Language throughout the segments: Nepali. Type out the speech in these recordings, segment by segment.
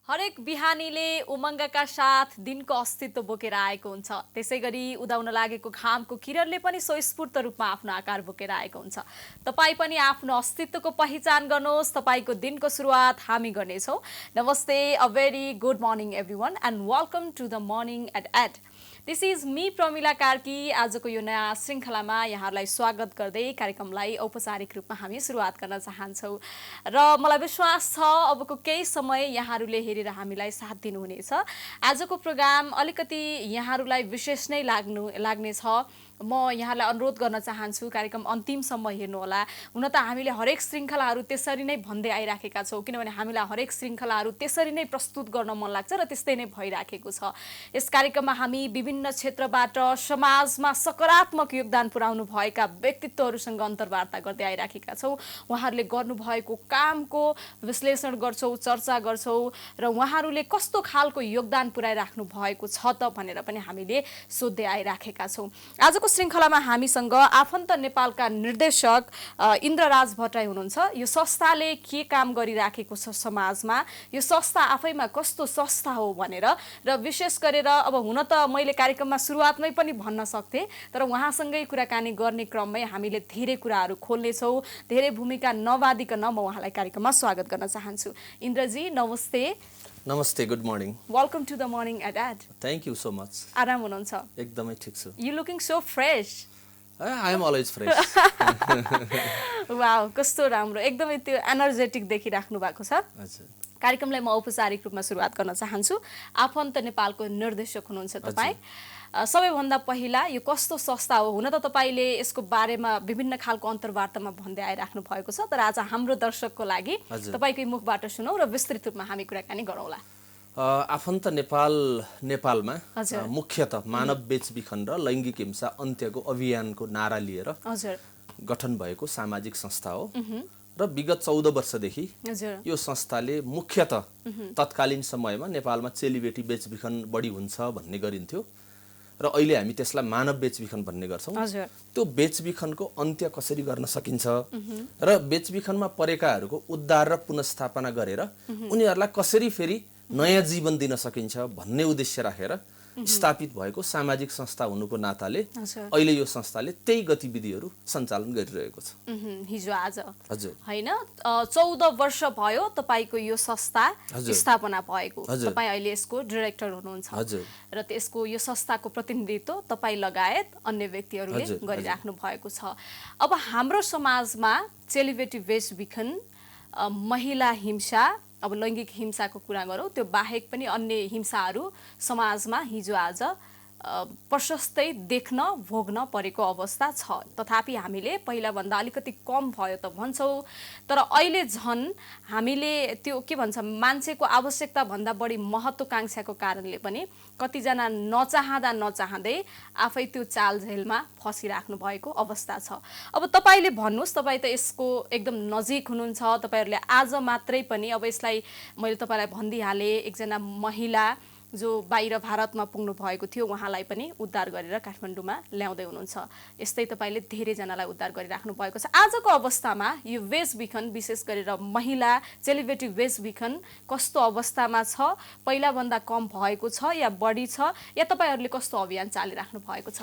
हरेक बिहानीले उमङ्गका साथ दिनको अस्तित्व बोकेर आएको हुन्छ। त्यसैगरी उदाउन लागेको घामको किरणले पनि स्वस्फूर्त रूपमा आफ्नो आकार बोकेर आएको हुन्छ। तपाई पनि आफ्नो अस्तित्वको पहिचान गर्नुहोस्। तपाईको दिनको सुरुवात हामी गर्नेछौँ। नमस्ते, a very good morning everyone and welcome to the morning at 8। This is me Pramila Karki. आजको यो नयाँ श्रृङ्खलामा यहाँहरूलाई स्वागत गर्दै कार्यक्रमलाई औपचारिक रूपमा हामी सुरुवात गर्न चाहन्छौँ र मलाई विश्वास छ अबको केही समय यहाँहरूले हेरेर हामीलाई साथ दिनुहुनेछ। आजको प्रोग्राम अलिकति यहाँहरूलाई विशेष नै लाग्नेछ। म यहाँलाई अनुरोध गर्न चाहन्छु कार्यक्रम अन्तिमसम्म हेर्नुहोला। हुन त हामीले हरेक श्रृङ्खलाहरू त्यसरी नै भन्दै आइराखेका छौँ, किनभने हामीलाई हरेक श्रृङ्खलाहरू त्यसरी नै प्रस्तुत गर्न मन लाग्छ र त्यस्तै नै भइराखेको छ। यस कार्यक्रममा हामी विभिन्न क्षेत्रबाट समाजमा सकारात्मक योगदान पुर्याउनु भएका व्यक्तित्वहरूसँग अन्तर्वार्ता गर्दै आइराखेका छौँ। उहाँहरूले गर्नुभएको कामको विश्लेषण गर्छौँ, चर्चा गर्छौँ र उहाँहरूले कस्तो खालको योगदान पुर्याइराख्नु भएको छ त भनेर पनि हामीले सोध्दै आइराखेका छौँ। आजको श्रृङ्खलामा हामीसँग आफन्त नेपालका निर्देशक इन्द्रराज भट्टराई हुनुहुन्छ। यो संस्थाले के काम गरिराखेको छ समाजमा, यो संस्था आफैमा कस्तो संस्था हो भनेर र विशेष गरेर अब हुन त मैले कार्यक्रममा सुरुवातमै पनि भन्न सक्थेँ, तर उहाँसँगै कुराकानी गर्ने क्रममै हामीले धेरै कुराहरू खोल्नेछौँ। धेरै भूमिका नवादिकन म उहाँलाई कार्यक्रममा स्वागत गर्न चाहन्छु। इन्द्रजी नमस्ते। नमस्ते, good morning. Welcome to the morning at 8। Thank you so much. आराम हुनुहुन्छ? एकदमै ठिक छु। You looking so fresh. I am always fresh. Wow, कस्तो राम्रो, एकदमै त्यो एनर्जेटिक देखिराख्नु भएको छ। हजुर। कार्यक्रमलाई म औपचारिक रूपमा सुरुवात गर्न चाहन्छु। आफन्त नेपालको निर्देशक हुनुहुन्छ तपाईँ। सबैभन्दा पहिला यो कस्तो संस्था हो? हुन त तपाईँले यसको बारेमा विभिन्न खालको अन्तर्वार्तामा भन्दै आइराख्नु भएको छ, तर आज हाम्रो दर्शकको लागि तपाईँकै मुखबाट सुनौ र विस्तृत रूपमा हामी कुराकानी गरौँला। आफन्त नेपालमा मुख्यतः मानव बेचबिखन र लैङ्गिक हिंसा अन्त्यको अभियानको नारा लिएर गठन भएको सामाजिक संस्था हो र विगत 14 वर्षदेखि यो संस्थाले मुख्यतः तत्कालीन समयमा नेपालमा चेलीबेटी बेचबिखन बढी हुन्छ भन्ने गरिन्थ्यो र अहिले हामी त्यसलाई मानव बेचबिखन भन्ने गर्छौँ। त्यो बेचबिखनको अन्त्य कसरी गर्न सकिन्छ र बेचबिखनमा परेकाहरूको उद्धार र पुनर्स्थापना गरेर उनीहरूलाई कसरी फेरि नयाँ जीवन दिन सकिन्छ भन्ने उद्देश्य राखेर स्थापित भएको सामाजिक संस्था हुनुको नाताले अहिले यो संस्थाले त्यही गतिविधिहरू सञ्चालन गरिरहेको छ। हिजो आज हजुर हैन 14 वर्ष भयो तपाईको यो संस्था स्थापना भएको। तपाई अहिले यसको डाइरेक्टर हुनुहुन्छ र त्यसको यो संस्थाको प्रतिनिधित्व तपाई लगायत अन्य व्यक्तिहरूले गरिराख्नु भएको छ। अब हाम्रो समाजमा चेलीबेटी बेचबिखन, महिला हिंसा, अब लैङ्गिक हिंसाको कुरा गरौँ, त्यो बाहेक पनि अन्य हिंसाहरू समाजमा हिजो आज प्रशस्तै देख्न भोग्न परेको अवस्था छ। तथापि हामीले पहिलाभन्दा अलिकति कम भयो त भन्छौँ, तर अहिले झन् हामीले त्यो के भन्छ मान्छेको आवश्यकता भन्दा बढी महत्त्वाकांक्षाको कारणले पनि कतिजना नचाहँदै आफै त्यो चालझेलमा फसिराख्नु भएको अवस्था छ। अब तपाईँले भन्नुहोस्, तपाईँ त यसको एकदम नजिक हुनुहुन्छ। तपाईँहरूले आज मात्रै पनि अब यसलाई मैले तपाईँलाई भनिदिइहालेँ, एकजना महिला जो बाहिर भारतमा पुग्नु भएको थियो उहाँलाई पनि उद्धार गरेर काठमाडौँमा ल्याउँदै हुनुहुन्छ। यस्तै तपाईँले धेरैजनालाई उद्धार गरिराख्नु भएको छ। आजको अवस्थामा यो बेचबिखन, विशेष गरेर महिला चेलीबेटी बेचबिखन कस्तो अवस्थामा छ? पहिलाभन्दा कम भएको छ या बढी छ, या तपाईँहरूले कस्तो अभियान चालिराख्नु भएको छ?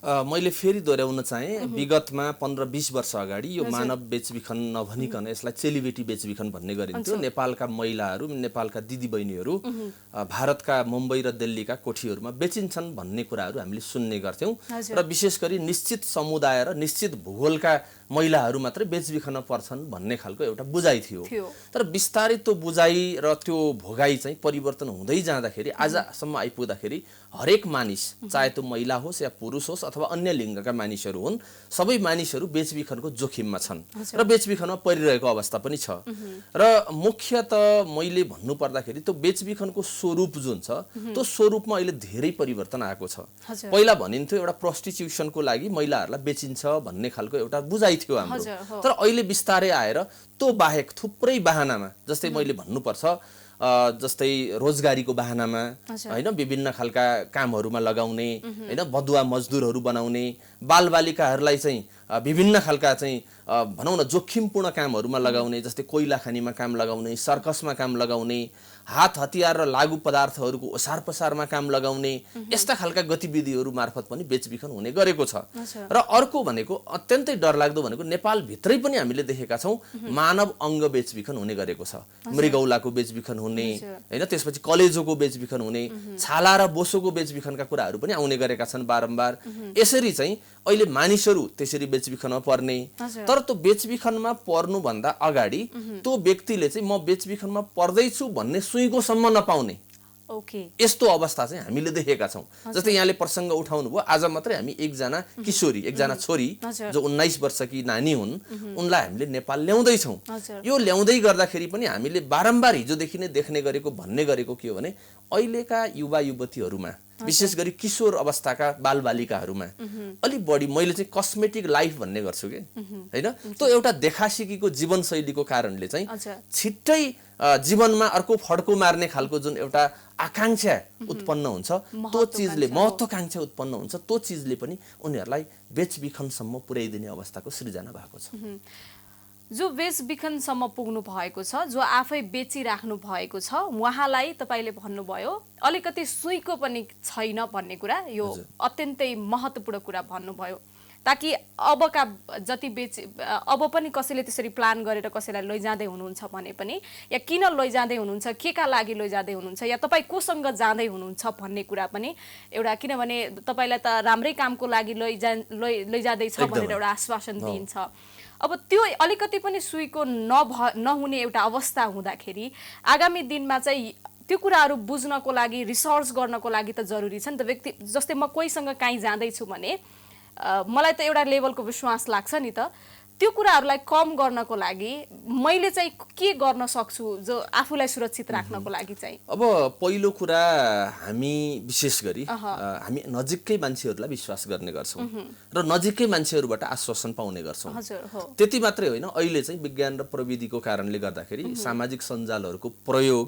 मैले फेरि दोहोऱ्याउन चाहेँ, विगतमा 15-20 वर्ष अगाडि यो मानव बेचबिखन नभनिकन यसलाई चेलीबेटी बेचबिखन भन्ने गरिन्थ्यो। नेपालका महिलाहरू, नेपालका दिदीबहिनीहरू भारतका मुम्बई र दिल्लीका कोठीहरूमा बेचिन्छन् भन्ने कुराहरू हामीले सुन्ने गर्थ्यौँ र विशेष गरी निश्चित समुदाय र निश्चित भूगोलका महिलाहरू मात्रै बेचबिखन पर्छन् भन्ने खालको एउटा बुझाइ थियो। तर बिस्तारै त्यो बुझाइ र त्यो भोगाइ चाहिँ परिवर्तन हुँदै जाँदाखेरि आजसम्म आइपुग्दाखेरि हरेक मानिस, चाहे त्यो महिला होस् या पुरुष होस् अथवा अन्य लिङ्गका मानिसहरू हुन्, सबै मानिसहरू बेचबिखनको जोखिममा छन् र बेचबिखनमा परिरहेको अवस्था पनि छ। र मुख्यतः मैले भन्नुपर्दाखेरि त्यो बेचबिखनको स्वरूप जुन छ त्यो स्वरूपमा अहिले धेरै परिवर्तन आएको छ। पहिला भनिन्थ्यो एउटा प्रस्टिट्युसनको लागि महिलाहरूलाई बेचिन्छ भन्ने खालको एउटा बुझाइ थियो हाम्रो, तर अहिले बिस्तारै आएर त्यो बाहेक थुप्रै बाहनामा, जस्तै मैले भन्नुपर्छ जस्तै रोजगारीको बाहनामा हैन विभिन्न खालका कामहरुमा लगाउने हैन बदुवा मजदुरहरु बनाउने बालबालिकाहरुलाई चाहिँ विभिन्न खालका चाहिँ भनौँ न जोखिमपूर्ण कामहरूमा लगाउने, जस्तै कोइला खानीमा काम लगाउने, सर्कसमा काम लगाउने, हात हतियार र लागु पदार्थहरूको ओसार पसारमा काम लगाउने, यस्ता खालका गतिविधिहरू मार्फत पनि बेचबिखन हुने गरेको छ। र अर्को भनेको अत्यन्तै डरलाग्दो भनेको नेपालभित्रै पनि हामीले देखेका छौँ मानव अङ्ग बेचबिखन हुने गरेको छ। मृगौलाको बेचबिखन हुने, होइन, त्यसपछि कलेजोको बेचबिखन हुने, छाला र बोसोको बेचबिखनका कुराहरू पनि आउने गरेका छन् बारम्बार। यसरी चाहिँ अहिले मानिसहरू त्यसरी बेचबिखनमा पर्ने, तर त्यो बेचबिखनमा पर्नुभन्दा अगाडि त्यो व्यक्तिले चाहिँ म बेचबिखनमा पर्दैछु भन्ने सुइँकोसम्म नपाउने यस्तो अवस्था चाहिँ हामीले देखेका छौँ। जस्तै यहाँले प्रसङ्ग उठाउनु भयो, आज मात्रै हामी एकजना किशोरी, एकजना छोरी जो 19 वर्षकी नानी हुन्, उनलाई हामीले नेपाल ल्याउँदैछौँ। यो ल्याउँदै गर्दाखेरि पनि हामीले बारम्बार हिजोदेखि नै देख्ने गरेको भन्ने गरेको के हो भने अहिलेका युवा युवतीहरूमा, विशेष गरी किशोर अवस्थाका बालबालिकाहरूमा अलि बढी मैले चाहिँ कस्मेटिक लाइफ भन्ने गर्छु कि, होइन, त्यो एउटा देखासिकीको जीवनशैलीको कारणले चाहिँ छिट्टै जीवनमा अर्को फड्को मार्ने खालको जुन एउटा आकांक्षा उत्पन्न हुन्छ, त्यो चिजले महत्त्वाकांक्षा उत्पन्न हुन्छ, त्यो चिजले पनि उनीहरूलाई बेचबिखनसम्म पुर्याइदिने अवस्थाको सृजना भएको छ। जो बेचबिखनसम्म पुग्नु भएको छ, जो आफै बेचिराख्नु भएको छ, उहाँलाई तपाईँले भन्नुभयो अलिकति सुइँको पनि छैन भन्ने कुरा, यो अत्यन्तै महत्त्वपूर्ण कुरा भन्नुभयो। ताकि अबका जति अब पनि कसैले त्यसरी प्लान गरेर कसैलाई लैजाँदै हुनुहुन्छ भने पनि, या किन लैजाँदै हुनुहुन्छ, के का लागि लैजाँदै हुनुहुन्छ, या तपाईँ कोसँग जाँदै हुनुहुन्छ भन्ने कुरा पनि एउटा, किनभने तपाईँलाई त राम्रै कामको लागि लैजाँदैछ भनेर एउटा आश्वासन दिइन्छ। अब त्यो अलिकति पनि सुइँको नहुने एउटा अवस्था हुँदाखेरि आगामी दिनमा चाहिँ त्यो कुराहरू बुझ्नको लागि, रिसर्च गर्नको लागि त जरुरी छ नि त। व्यक्ति जस्तै म कोहीसँग काहीँ जाँदैछु भने मलाई त एउटा लेभलको विश्वास लाग्छ नि त, त्यो कुराहरूलाई कम गर्नको लागि मैले चाहिँ के गर्न सक्छु जो आफूलाई सुरक्षित राख्नको लागि चाहिँ? अब पहिलो कुरा, हामी विशेष गरी हामी नजिकै मान्छेहरूलाई विश्वास गर्ने गर्छौँ र नजिकै मान्छेहरूबाट आश्वासन पाउने गर्छौँ। त्यति मात्रै होइन, अहिले चाहिँ विज्ञान र प्रविधिको कारणले गर्दाखेरि सामाजिक सञ्जालहरूको प्रयोग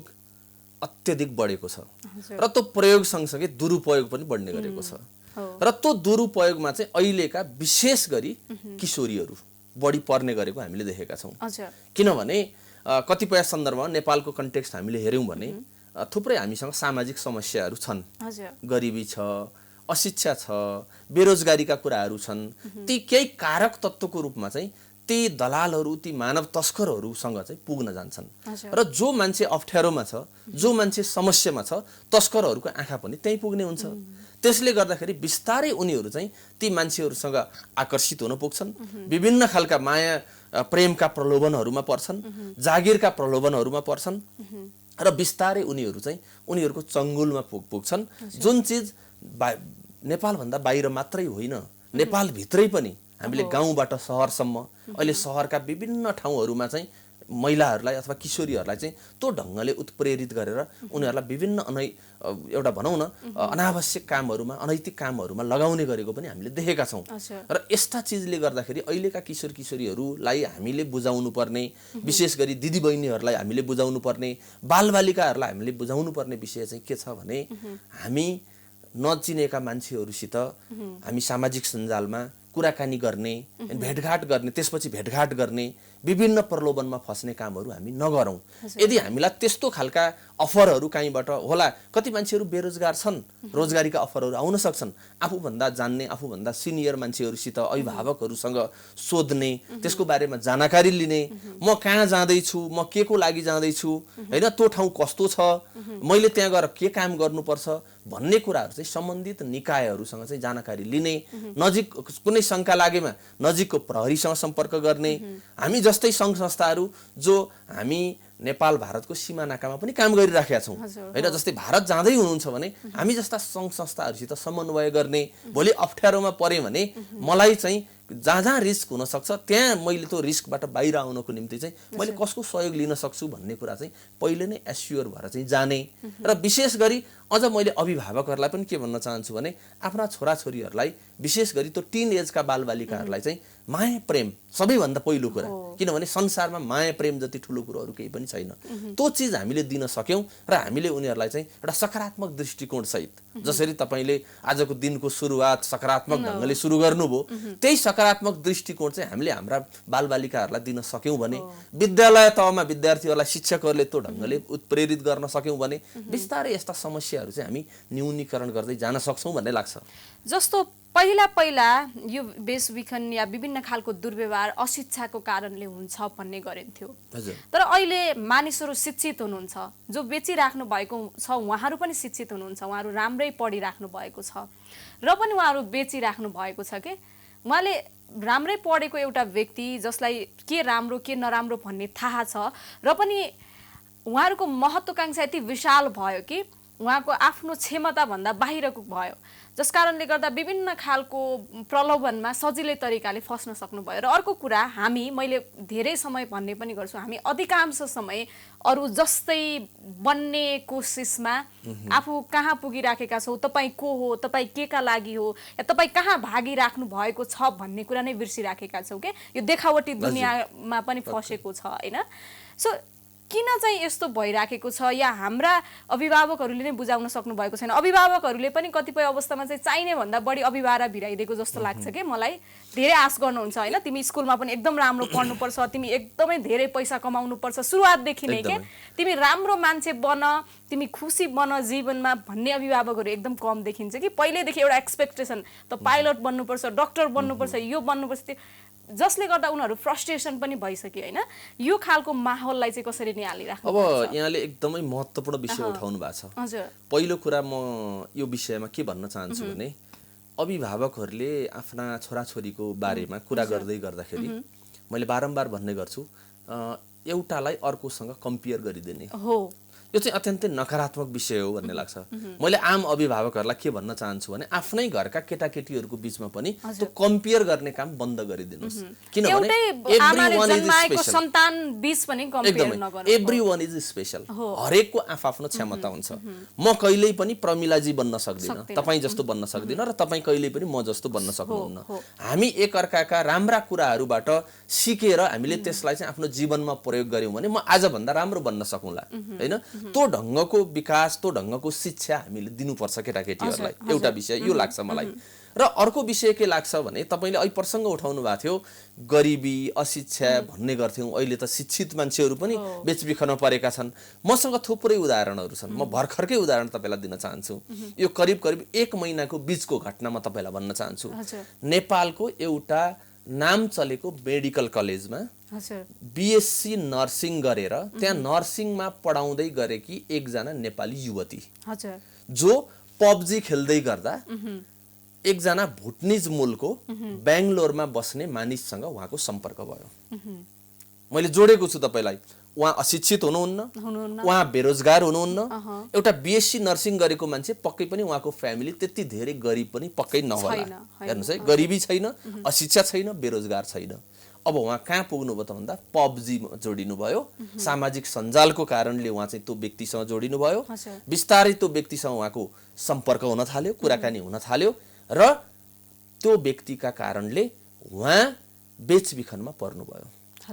अत्यधिक बढेको छ र त्यो प्रयोग सँगसँगै दुरुपयोग पनि बढ्ने गरेको छ। र त्यो दुरुपयोगमा चाहिँ अहिलेका विशेष गरी किशोरीहरू बढी पर्ने गरेको हामीले देखेका छौँ। किनभने कतिपय सन्दर्भमा नेपालको कन्टेक्स्ट हामीले हेऱ्यौँ भने थुप्रै हामीसँग सामाजिक समस्याहरू छन्, गरिबी छ, अशिक्षा छ, बेरोजगारीका कुराहरू छन्। ती केही कारक तत्त्वको रूपमा चाहिँ ती दलालहरू, ती मानव तस्करहरूसँग चाहिँ पुग्न जान्छन् र जो मान्छे अप्ठ्यारोमा छ, जो मान्छे समस्यामा छ, तस्करहरूको आँखा पनि त्यहीँ पुग्ने हुन्छ। त्यसले गर्दाखेरि बिस्तारै उनीहरू चाहिँ ती मान्छेहरूसँग आकर्षित हुन पुग्छन्, विभिन्न खालका माया प्रेमका प्रलोभनहरूमा पर्छन्, जागिरका प्रलोभनहरूमा पर्छन् र बिस्तारै उनीहरू चाहिँ उनीहरूको चङ्गुलमा पुग्छन्। जुन चिज नेपालभन्दा बाहिर मात्रै होइन, नेपालभित्रै पनि हामीले गाउँबाट सहरसम्म, अहिले सहरका विभिन्न ठाउँहरूमा चाहिँ महिलाहरूलाई अथवा किशोरीहरूलाई चाहिँ त्यो ढङ्गले उत्प्रेरित गरेर उनीहरूलाई विभिन्न एउटा भनौँ न अनावश्यक कामहरूमा, अनैतिक कामहरूमा लगाउने गरेको पनि हामीले देखेका छौँ। र यस्ता चिजले गर्दाखेरि अहिलेका किशोर किशोरीहरूलाई हामीले बुझाउनु पर्ने, विशेष गरी दिदीबहिनीहरूलाई हामीले बुझाउनु पर्ने, बालबालिकाहरूलाई हामीले बुझाउनु पर्ने विषय चाहिँ के छ भने हामी नचिनेका मान्छेहरूसित हामी सामाजिक सञ्जालमा कुराकानी गर्ने, भेटघाट गर्ने, त्यसपछि भेटघाट गर्ने, विभिन्न प्रलोभनमा फस्ने कामहरू हामी नगरौँ। यदि हामीलाई त्यस्तो खालका अफरहरू कहीँबाट होला, कति मान्छेहरू बेरोजगार छन्, रोजगारीका अफरहरू आउन सक्छन्, आफूभन्दा जान्ने, आफूभन्दा सिनियर मान्छेहरूसित, अभिभावकहरूसँग सोध्ने, त्यसको बारेमा जानकारी लिने, म कहाँ जाँदैछु, म के को लागि जाँदैछु, होइन, त्यो ठाउँ कस्तो छ, मैले त्यहाँ गएर के काम गर्नुपर्छ भन्ने कुराहरू चाहिँ सम्बन्धित निकायहरूसँग चाहिँ जानकारी लिने, नजिक कुनै शङ्का लागेमा नजिकको प्रहरीसँग सम्पर्क गर्ने। हामी जस्तै सङ्घ संस्थाहरू जो हामी नेपाल भारतको सीमा नाकामा पनि काम गरिराखेका छौँ, होइन, जस्तै भारत जाँदै हुनुहुन्छ भने हामी जस्ता सङ्घ संस्थाहरूसित समन्वय गर्ने, भोलि अप्ठ्यारोमा परेँ भने मलाई चाहिँ जहाँ जहाँ रिस्क हुनसक्छ त्यहाँ मैले त्यो रिस्कबाट बाहिर आउनको निम्ति चाहिँ मैले कसको सहयोग लिन सक्छु भन्ने कुरा चाहिँ पहिले नै एस्योर भएर चाहिँ जाने। र विशेष गरी अझ मैले अभिभावकहरूलाई पनि के भन्न चाहन्छु भने आफ्ना छोराछोरीहरूलाई, विशेष गरी त्यो टिन एजका बालबालिकाहरूलाई चाहिँ माया प्रेम सबैभन्दा पहिलो कुरा, किनभने संसारमा माया प्रेम जति ठुलो कुरोहरू केही पनि छैन। त्यो चिज हामीले दिन सक्यौँ र हामीले उनीहरूलाई चाहिँ एउटा सकारात्मक दृष्टिकोण सहित जसरी तपाईले आजको दिनको सुरुवात सकारात्मक ढंगले सुरु गर्नुभयो त्यही सकारात्मक दृष्टिकोण चाहिँ हामीले हाम्रा बालबालिकाहरूलाई दिन सक्यौं भने विद्यालय तहमा विद्यार्थीहरूलाई शिक्षकहरूले त्यो ढंगले उत्प्रेरित गर्न सक्यौं भने बिस्तारै यस्ता समस्याहरू चाहिँ हामी न्यूनीकरण गर्दै जान सक्छौं भन्ने लाग्छ। जस्तो पहिला यो बेचबिखन या विभिन्न खालको दुर्व्यवहार अशिक्षाको कारणले हुन्छ भन्ने गरिन्थ्यो। तर अहिले मानिसहरू शिक्षित हुनुहुन्छ, जो बेचिराख्नु भएको छ उहाँहरू पनि शिक्षित हुनुहुन्छ, उहाँहरू राम्रै पढिराख्नु भएको छ र पनि उहाँहरू बेचिराख्नु भएको छ के उहाँले राम्रै पढेको एउटा व्यक्ति जसलाई के राम्रो के नराम्रो भन्ने थाहा छ र पनि उहाँहरूको महत्त्वाकांक्षा यति विशाल भयो कि उहाँको आफ्नो क्षमता भन्दा बाहिरको भयो, जसकारणले गर्दा विभिन्न खालको प्रलोभनमा सजिलै तरिकाले फस्न सक्नुभयो। र अर्को कुरा मैले धेरै समय भन्ने पनि गर्छु, हामी अधिकांश समय अरू जस्तै बन्ने कोसिसमा आफू कहाँ पुगिराखेका छौँ, तपाईँ को हो, तपाईँ केका लागि हो, या तपाईँ कहाँ भागिराख्नु भएको छ भन्ने कुरा नै बिर्सिराखेका छौँ के यो देखावटी दुनियाँमा पनि फसेको छ हैन। सो किन चाहिँ यस्तो भइराखेको छ या हाम्रा अभिभावकहरूले नै बुझाउन सक्नु भएको छैन? अभिभावकहरूले पनि कतिपय अवस्थामा चाहिँ चाहिने भन्दा बढी अभिभावक भिराइदिएको जस्तो लाग्छ के मलाई। धेरै आश गर्नुहुन्छ हैन, तिमी स्कुलमा पनि एकदम राम्रो पढ्नुपर्छ, तिमी एकदमै धेरै पैसा कमाउनुपर्छ सुरुवातदेखि नै के तिमी राम्रो मान्छे बन, तिमी खुसी बन जीवनमा भन्ने अभिभावकहरू एकदम कम देखिन्छ कि पहिलेदेखि एउटा एक्सपेक्टेसन त पाइलट बन्नुपर्छ, डाक्टर बन्नुपर्छ, यो बन्नुपर्छ, जसले गर्दा उनीहरू फ्रस्ट्रेसन पनि भइसक्यो हैन। यो खालको माहौललाई चाहिँ कसरी निहालिराख्नु? अब यहाँले एकदमै महत्त्वपूर्ण विषय उठाउनु भएको छ। हजुर, पहिलो कुरा म यो विषयमा के भन्न चाहन्छु भने अभिभावकहरूले आफ्ना छोराछोरीको बारेमा कुरा गर्दाखेरि मैले बारम्बार भन्ने गर्छु एउटालाई अर्कोसँग कम्पेयर गरिदिने हो, यो चाहिँ अत्यन्तै नकारात्मक विषय हो भन्ने लाग्छ। मैले आम अभिभावकहरूलाई के भन्न चाहन्छु भने आफ्नै घरका केटाकेटीहरूको बीचमा पनि त्यो कम्पेयर गर्ने काम बन्द गरिदिनुस्, किनभने एभ्रीवन इज स्पेशल। हरेकको आफ्नो क्षमता हुन्छ। म कहिल्यै पनि प्रमिलाजी बन्न सक्दिनँ, तपाईँ जस्तो बन्न सक्दिनँ, र तपाईँ कहिल्यै पनि म जस्तो बन्न सक्नुहुन्न। हामी एकअर्काका राम्रा कुराहरूबाट सिकेर हामीले त्यसलाई चाहिँ आफ्नो जीवनमा प्रयोग गर्यौं भने म आजभन्दा राम्रो बन्न सकौँला हैन। त्यो ढंगको विकास, त्यो ढंगको शिक्षा हामीले दिनुपर्छ केटाकेटीहरूलाई। एउटा विषय यो लाग्छ मलाई। र अर्को विषय के लाग्छ भने तपाईले अहिले प्रसंग उठाउनु भएको थियो गरिबी, अशिक्षा भन्ने गर्थ्यौं, अहिले त शिक्षित मान्छेहरू पनि बेचबिखनमा परेका छन्। मसँग थुप्रै उदाहरणहरू छन्। म भर्खरकै उदाहरण तपाईलाई दिन चाहन्छु। यो करिब 1 महिनाको बीचको घटना म तपाईलाई भन्न चाहन्छु। नेपालको एउटा नाम चलेको मेडिकल कलेजमा बीएससी नर्सिङ गरेर त्यहाँ नर्सिङमा पढाउँदै गरेकी एकजना नेपाली युवती जो पबजी खेल्दै गर्दा एकजना भुटनिज मूलको बेंगलोरमा बस्ने मानिससँग उहाँको सम्पर्क भयो। मैले जोडेको छु तपाईलाई। उहाँ अशिक्षित हुनुहुन्न, उहाँ बेरोजगार हुनुहुन्न, एउटा बीएससी नर्सिङ गरेको मान्छे पक्कै पनि उहाँको फ्यामिली त्यति धेरै गरिब पनि पक्कै नहोला। हेर्नुस् है, गरिबी छैन, अशिक्षा छैन, बेरोजगार छैन। अब उहाँ कहाँ पुग्नुभयो त भन्दा पबजी जोडिनु भयो। सामाजिक सञ्जालको कारणले उहाँ चाहिँ त्यो व्यक्तिसँग जोडिनु भयो। बिस्तारै त्यो व्यक्तिसँग उहाँको सम्पर्क हुन थाल्यो, कुराकानी हुन थाल्यो र त्यो व्यक्तिका कारणले उहाँ बेचबिखनमा पर्नुभयो।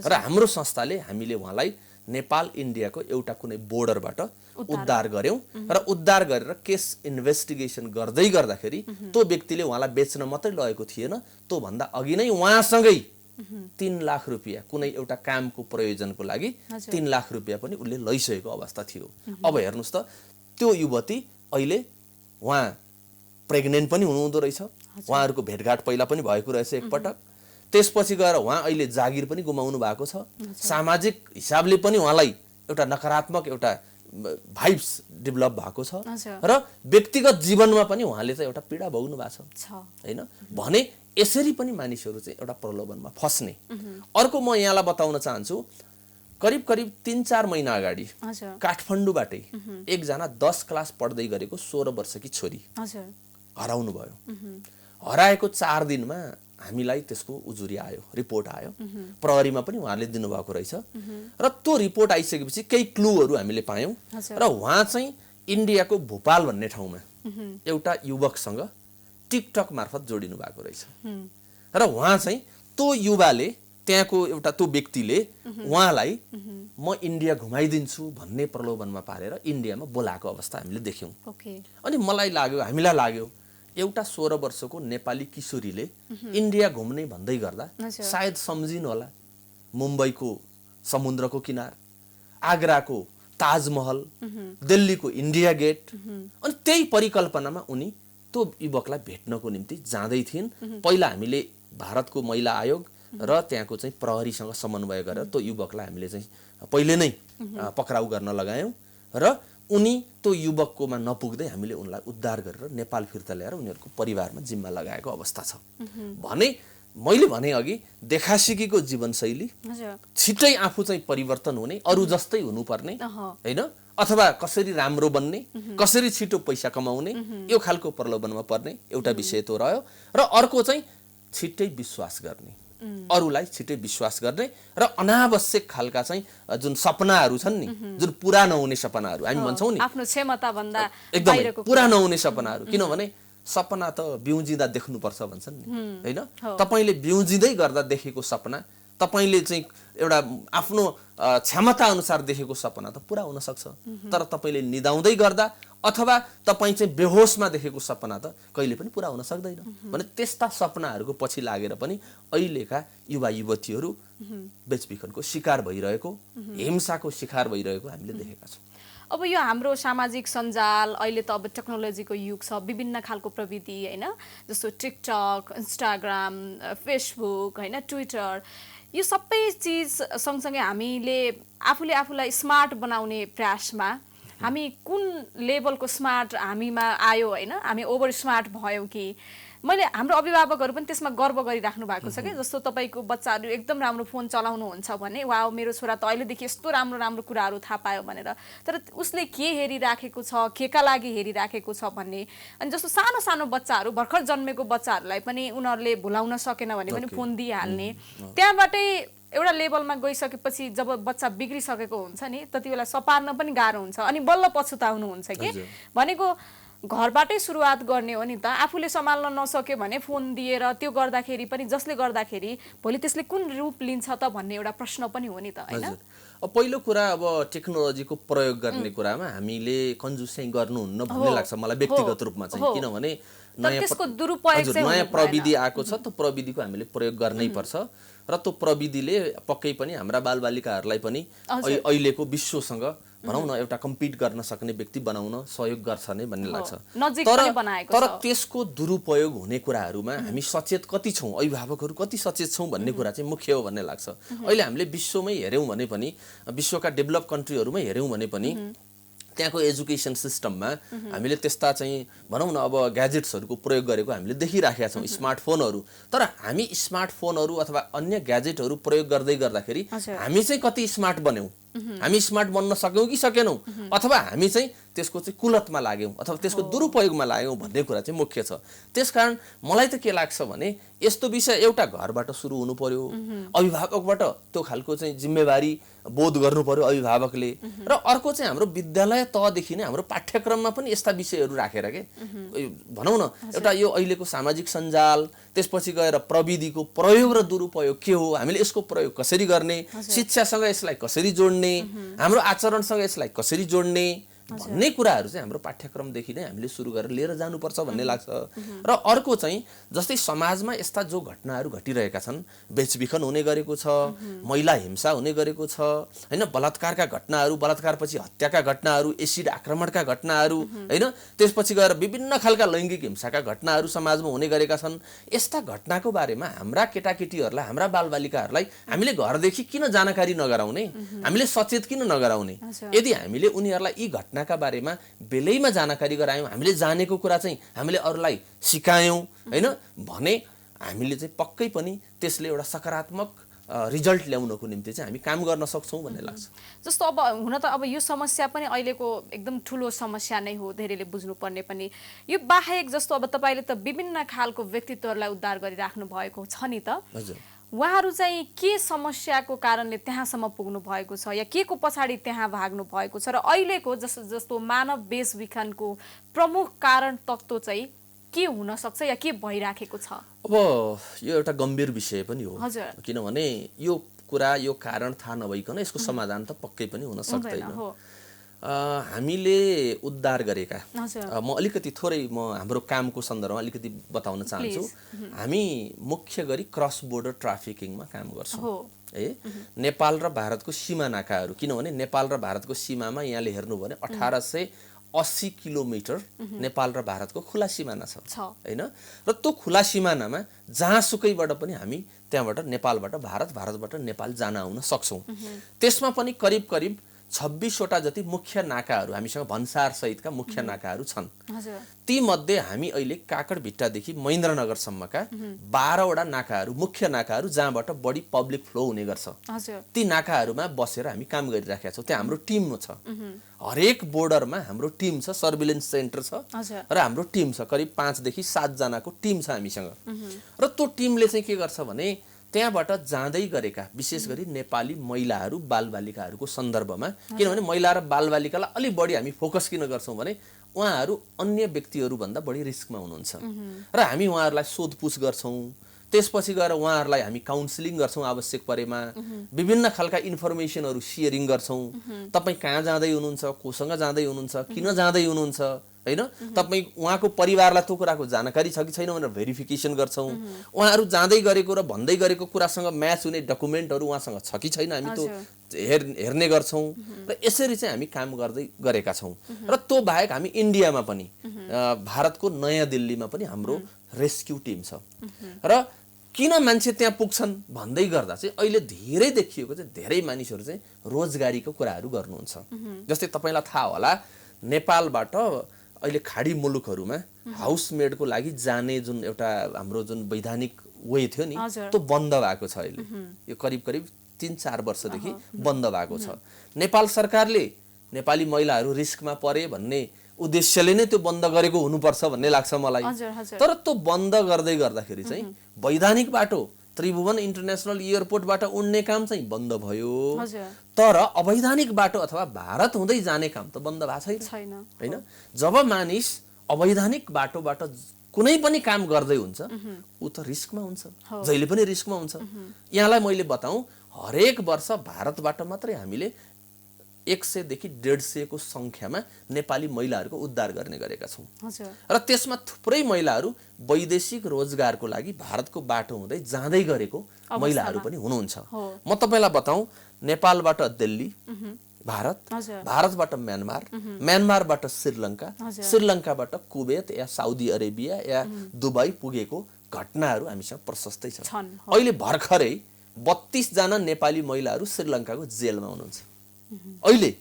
र हाम्रो संस्थाले हामीले उहाँलाई नेपाल इन्डियाको एउटा कुनै बोर्डरबाट उद्धार गर्यौं र उद्धार गरेर केस इन्भेस्टिगेसन गर्दै गर्दाखेरि त्यो व्यक्तिले उहाँलाई बेच्न मात्रै लगेको थिएन, त्यो भन्दा अघि नै उहाँसँगै 3 लाख रुपैयाँ कुनै एउटा कामको प्रयोजनको लागि 3 लाख रुपैयाँ पनि उले लैसकेको अवस्था थियो। अब हेर्नुस् त त्यो युवती अहिले उहाँ प्रेग्नेन्ट पनि हुनुहुँदो रहेछ। उहाँहरूको भेटघाट पहिला पनि भएको रहेछ एकपटक। त्यसपछि गएर उहाँ अहिले जागिर पनि गुमाउनु भएको छ। सामाजिक हिसाबले पनि उहाँलाई एउटा नकारात्मक एउटा भाइब्स डेभलप भएको छ र व्यक्तिगत जीवनमा पनि उहाँले चाहिँ एउटा पीडा भोग्नु भएको छ हैन। भने यसरी पनि मानिसहरू चाहिँ एउटा प्रलोभनमा फस्ने। अर्को म यहाँलाई बताउन चाहन्छु, करिब 3-4 महिना अगाडि काठमाडौँबाटै एकजना 10 क्लास पढ्दै गरेको 16 वर्षकी छोरी हराउनु भयो। हराएको 4 दिनमा हामीलाई त्यसको उजुरी आयो, रिपोर्ट आयो। प्रहरीमा पनि उहाँले दिनुभएको रहेछ र त्यो रिपोर्ट आइसकेपछि केही क्लूहरू हामीले पायौं र उहाँ चाहिँ इन्डियाको भोपाल भन्ने ठाउँमा एउटा युवकसँग टिकटक मार्फत जोडिनु भएको रहेछ र उहाँ चाहिँ त्यो युवाले त्यहाँको एउटा त्यो व्यक्तिले उहाँलाई म इन्डिया घुमाइदिन्छु भन्ने प्रलोभनमा पारेर इन्डियामा बोलाएको अवस्था हामीले देख्यौँ। अनि हामीलाई लाग्यो एउटा 16 वर्षको नेपाली किशोरीले इन्डिया घुम्ने भन्दै गर्दा सायद सम्झिनु होला मुम्बईको समुद्रको किनार, आगराको ताजमहल, दिल्लीको इन्डिया गेट, अनि त्यही परिकल्पनामा उनी त्यो युवकलाई भेट्नको निम्ति जाँदै थिइन्। पहिला हामीले भारतको महिला आयोग र त्यहाँको चाहिँ प्रहरीसँग समन्वय गरेर त्यो युवकलाई हामीले चाहिँ पहिले नै पक्राउ गर्न लगायौँ र उनी त्यो युवककोमा नपुग्दै हामीले उनलाई उद्धार गरेर नेपाल फिर्ता ल्याएर उनीहरूको परिवारमा जिम्मा लगाएको अवस्था छ। मैले भने अघि देखासिकीको जीवनशैली छिट्टै आफू चाहिँ परिवर्तन हुने, अरू जस्तै हुनुपर्ने हैन, अथवा कसरी राम्रो बन्ने, कसरी छिटो पैसा कमाउने, यो खालको प्रलोभनमा पर्ने एउटा विषय त रह्यो। र अर्को चाहिँ छिट्टै विश्वास गर्ने, अरूलाई छिट्टै विश्वास गर्ने र अनावश्यक खालका चाहिँ जुन सपनाहरू छन् नि, जुन पुरा नहुने सपनाहरू हामी भन्छौँ नि, आफ्नो क्षमता भन्दा एकदमै पुरा नहुने सपनाहरू, किनभने सपना त बिउजिँदा देख्नुपर्छ भन्छन् नि हैन। तपाईले बिउजिँदै गर्दा देखेको सपना, तपाईले चाहिँ एउटा आफ्नो क्षमता अनुसार देखेको सपना त पुरा हुन सक्छ, तर तपाईले निदाउँदै गर्दा अथवा तपाई चाहिँ बेहोसमा देखेको सपना त कहिले पनि पुरा हुन सक्दैन। भने त्यस्ता सपनाहरूको पछि लागेर पनि अहिलेका युवा युवतीहरू बेचबिखनको शिकार भइरहेको, हिंसाको शिकार भइरहेको हामीले देखेका छौँ। अब यो हाम्रो सामाजिक सञ्जाल अहिले त अब टेक्नोलोजीको युग छ, विभिन्न खालको प्रविधि हैन, जस्तो टिकटक, इन्स्टाग्राम, फेसबुक हैन, ट्विटर, यो सबै चिज सँगसँगै हामीले आफूलाई स्मार्ट बनाउने प्रयासमा हामी कुन लेभलको स्मार्ट हामीमा आयो हैन, हामी ओभर स्मार्ट भयौँ कि? हाम्रो अभिभावकहरू पनि त्यसमा गर्व गरिराख्नु भएको छ कि, जस्तो तपाईँको बच्चाहरू एकदम राम्रो फोन चलाउनुहुन्छ भने वाउ मेरो छोरा त अहिलेदेखि यस्तो राम्रो राम्रो कुराहरू थाहा पायो भनेर, तर उसले के हेरिराखेको छ, केका लागि हेरिराखेको छ भन्ने। अनि जस्तो सानो सानो बच्चाहरू, भर्खर जन्मेको बच्चाहरूलाई पनि उनीहरूले भुलाउन सकेन भने पनि फोन दिइहाल्ने, त्यहाँबाटै एउटा लेभलमा गइसकेपछि जब बच्चा बिग्रिसकेको हुन्छ नि, त्यति बेला सपार्न पनि गाह्रो हुन्छ, अनि बल्ल पछुताउनु हुन्छ कि। भनेको घरबाटै सुरुवात गर्ने हो नि त, आफूले सम्हाल्न नसक्यो भने फोन दिएर त्यो गर्दाखेरि पनि, जसले गर्दाखेरि भोलि त्यसले कुन रूप लिन्छ त भन्ने एउटा प्रश्न पनि हो नि त हैन। पहिलो कुरा अब टेक्नोलोजीको प्रयोग गर्ने कुरामा हामीले कन्जुस्याइ गर्नुहुन्न भन्ने लाग्छ मलाई व्यक्तिगत रूपमा चाहिँ, किनभने नयाँ प्रविधि आएको छ, त्यो प्रविधिको हामीले प्रयोग गर्नै पर्छ र त्यो प्रविधिले पक्कै पनि हाम्रा बालबालिकाहरूलाई पनि अहिलेको विश्वसँग भनौँ न एउटा कम्पिट गर्न सक्ने व्यक्ति बनाउन सहयोग गर्छ नै भन्ने लाग्छ। तर त्यसको दुरुपयोग हुने कुराहरूमा हामी सचेत कति छौँ, अभिभावकहरू कति सचेत छौँ भन्ने कुरा चाहिँ मुख्य हो भन्ने लाग्छ। अहिले हामीले विश्वमै हेऱ्यौँ भने पनि, विश्वका डेभलप कन्ट्रीहरूमै हेऱ्यौँ भने पनि त्यहाँको एजुकेसन सिस्टममा हामीले त्यस्ता चाहिँ भनौँ न अब ग्याजेट्सहरूको प्रयोग गरेको हामीले देखिराखेका छौँ, स्मार्टफोनहरू। तर हामी स्मार्टफोनहरू अथवा अन्य ग्याजेटहरू प्रयोग गर्दै गर्दाखेरि हामी चाहिँ कति स्मार्ट बन्यौँ, हामी स्मार्ट बन्न सक्यौँ कि सकेनौँ, अथवा हामी चाहिँ त्यसको चाहिँ कुलतमा लाग्यौँ अथवा त्यसको दुरुपयोगमा लाग्यौँ भन्ने कुरा चाहिँ मुख्य छ। त्यसकारण मलाई त के लाग्छ भने यस्तो विषय एउटा घरबाट सुरु हुनु पर्यो, अभिभावकबाट त्यो खालको चाहिँ जिम्मेवारी बोध गर्नु पर्यो अभिभावकले। र अर्को चाहिँ हाम्रो विद्यालय तहदेखि नै हाम्रो पाठ्यक्रममा पनि यस्ता विषयहरू राखेर के भनौँ न एउटा यो अहिलेको सामाजिक सञ्जाल, त्यसपछि गएर प्रविधिको प्रयोग र दुरुपयोग के हो, हामीले यसको प्रयोग कसरी गर्ने, शिक्षासँग यसलाई कसरी जोड्ने, हाम्रो आचरणसँग यसलाई कसरी जोड्ने भन्ने कुराहरू चाहिँ हाम्रो पाठ्यक्रमदेखि नै हामीले सुरु गरेर लिएर जानुपर्छ भन्ने लाग्छ। र अर्को चाहिँ जस्तै समाजमा यस्ता जो घटनाहरू घटिरहेका छन्, बेचबिखन हुने गरेको छ, महिला हिंसा हुने गरेको छ हैन, बलात्कारका घटनाहरू, बलात्कारपछि हत्याका घटनाहरू, एसिड आक्रमणका घटनाहरू हैन, त्यसपछि गएर विभिन्न खालका लैङ्गिक हिंसाका घटनाहरू समाजमा हुने गरेका छन्। यस्ता घटनाको बारेमा हाम्रा केटाकेटीहरूलाई, हाम्रा बालबालिकाहरूलाई हामीले घरदेखि किन जानकारी नगराउने, हामीले सचेत किन नगराउने? यदि हामीले उनीहरूलाई यी घटनाका बारेमा बेलैमा जानकारी गरायौँ, हामीले जानेको कुरा चाहिँ हामीले अरूलाई सिकायौँ हैन भने हामीले चाहिँ पक्कै पनि त्यसले एउटा सकारात्मक रिजल्ट ल्याउनको निम्ति चाहिँ हामी काम गर्न सक्छौँ भन्ने लाग्छ। जस्तो अब हुन त अब यो समस्या पनि अहिलेको एकदम ठुलो समस्या नै हो, धेरैले बुझ्नुपर्ने पनि। यो बाहेक जस्तो अब तपाईँले त विभिन्न खालको व्यक्तित्वहरूलाई उद्धार गरिराख्नु भएको छ नि त, उहाँहरू चाहिँ के समस्याको कारणले त्यहाँसम्म पुग्नु भएको छ या के को पछाडि त्यहाँ भाग्नु भएको छ, र अहिलेको जस्तो मानव बेचबिखनको प्रमुख कारण तत्त्व चाहिँ के हुन सक्छ या के भइराखेको छ? अब यो एउटा गम्भीर विषय पनि हो, हजुर। किनभने यो कुरा यो कारण थाहा नभइकन यसको समाधान त पक्कै पनि हुन सक्दैन। हामीले उद्धार गरेका म अलिकति थोरै हाम्रो कामको सन्दर्भमा अलिकति बताउन चाहन्छु। हामी मुख्य गरी क्रस बोर्डर ट्राफिकिङमा काम गर्छौँ है। नेपाल र भारतको सीमा नाकाहरू, किनभने नेपाल र भारतको सीमामा यहाँले हेर्नु भने 1880 किलोमिटर नेपाल र भारतको खुला सिमाना छ हैन। र त्यो खुला सिमानामा जहाँसुकैबाट पनि हामी त्यहाँबाट नेपालबाट भारत, भारतबाट नेपाल जान आउन सक्छौँ। त्यसमा पनि करिब करिब 26 वटा जति मुख्य नाकाहरू हामीसँग भन्सार सहितका मुख्य नाकाहरू छन्। ती मध्ये हामी अहिले काकडभिट्टादेखि महेन्द्रनगरसम्मका 12 वटा नाकाहरू, मुख्य नाकाहरू जहाँबाट बढी पब्लिक फ्लो हुने गर्छ, ती नाकाहरूमा बसेर हामी काम गरिराखेका छौँ। त्यहाँ हाम्रो टिम छ, हरेक बोर्डरमा हाम्रो टिम छ, सर्भिलेन्स सेन्टर छ र हाम्रो टिम छ, करिब 5 देखि 7 जनाको टिम छ हामीसँग। र त्यो टिमले चाहिँ के गर्छ भने त्यहाँबाट जाँदै गरेका विशेष गरी नेपाली महिलाहरू बालबालिकाहरूको सन्दर्भमा, किनभने महिला र बालबालिकालाई अलि बढी हामी फोकस किन गर्छौँ भने उहाँहरू अन्य व्यक्तिहरूभन्दा बढी रिस्कमा हुनुहुन्छ र हामी उहाँहरूलाई सोधपुछ गर्छौँ। त्यसपछि गएर उहाँहरूलाई हामी काउन्सिलिङ गर्छौँ, आवश्यक परेमा विभिन्न खालका इन्फर्मेसनहरू सेयरिङ गर्छौँ। तपाईँ कहाँ जाँदै हुनुहुन्छ, कोसँग जाँदै हुनुहुन्छ, किन जाँदै हुनुहुन्छ हैन, तपाईँ उहाँको परिवारलाई त्यो कुराको जानकारी छ कि छैन भनेर भेरिफिकेसन गर्छौँ। उहाँहरू जाँदै गरेको र भन्दै गरेको कुरासँग म्याच हुने डकुमेन्टहरू उहाँसँग छ कि छैन हामी त्यो हेर्ने गर्छौँ। र यसरी चाहिँ हामी काम गर्दै गरेका छौँ। र त्यो बाहेक हामी इन्डियामा पनि भारतको नयाँ दिल्लीमा पनि हाम्रो रेस्क्यु टिम छ। र किन मान्छे त्यहाँ पुग्छन् भन्दै गर्दा चाहिँ अहिले धेरै देखिएको चाहिँ धेरै मानिसहरू चाहिँ रोजगारीको कुराहरू गर्नुहुन्छ। जस्तै तपाईँलाई थाहा होला नेपालबाट अहिले खाडी मुलुकहरूमा हाउसमेडको लागि जाने जुन एउटा हाम्रो जुन वैधानिक वे थियो नि, त्यो बन्द भएको छ अहिले। यो करिब करिब 3-4 वर्षदेखि बन्द भएको छ। नेपाल सरकारले नेपाली महिलाहरू रिस्कमा परे भन्ने उद्देश्यले नै त्यो बन्द गरेको हुनुपर्छ भन्ने लाग्छ मलाई। तर त्यो बन्द गर्दै गर्दाखेरि चाहिँ वैधानिक बाटो त्रिभुवन इन्टरनेसनल एयरपोर्टबाट उड्ने काम चाहिँ बन्द भयो, तर अवैधानिक बाटो अथवा भारत हुँदै जाने काम त बन्द भएको छैन हैन। जब मानिस अवैधानिक बाटोबाट कुनै पनि काम गर्दै हुन्छ ऊ त रिस्कमा हुन्छ, जहिले पनि रिस्कमा हुन्छ। यहाँलाई मैले बताऊं, हरेक वर्ष भारतबाट मात्रै हामीले 100 देखि 150 को संख्यामा नेपाली महिलाहरूको उद्धार गर्ने गरेका छौँ। र त्यसमा थुप्रै महिलाहरू वैदेशिक रोजगारको लागि भारतको बाटो हुँदै जाँदै गरेको महिलाहरू पनि हुनुहुन्छ। म तपाईलाई बताऊं, नेपालबाट दिल्ली भारत, भारतबाट म्यानमार, म्यानमारबाट श्रीलङ्का, श्रीलङ्काबाट कुवेत या साउदी अरेबिया या दुबई पुगेको घटनाहरू हामीसँग प्रशस्तै छ। अहिले भर्खरै 32 जना नेपाली महिलाहरू श्रीलङ्काको जेलमा हुनुहुन्छ अहिले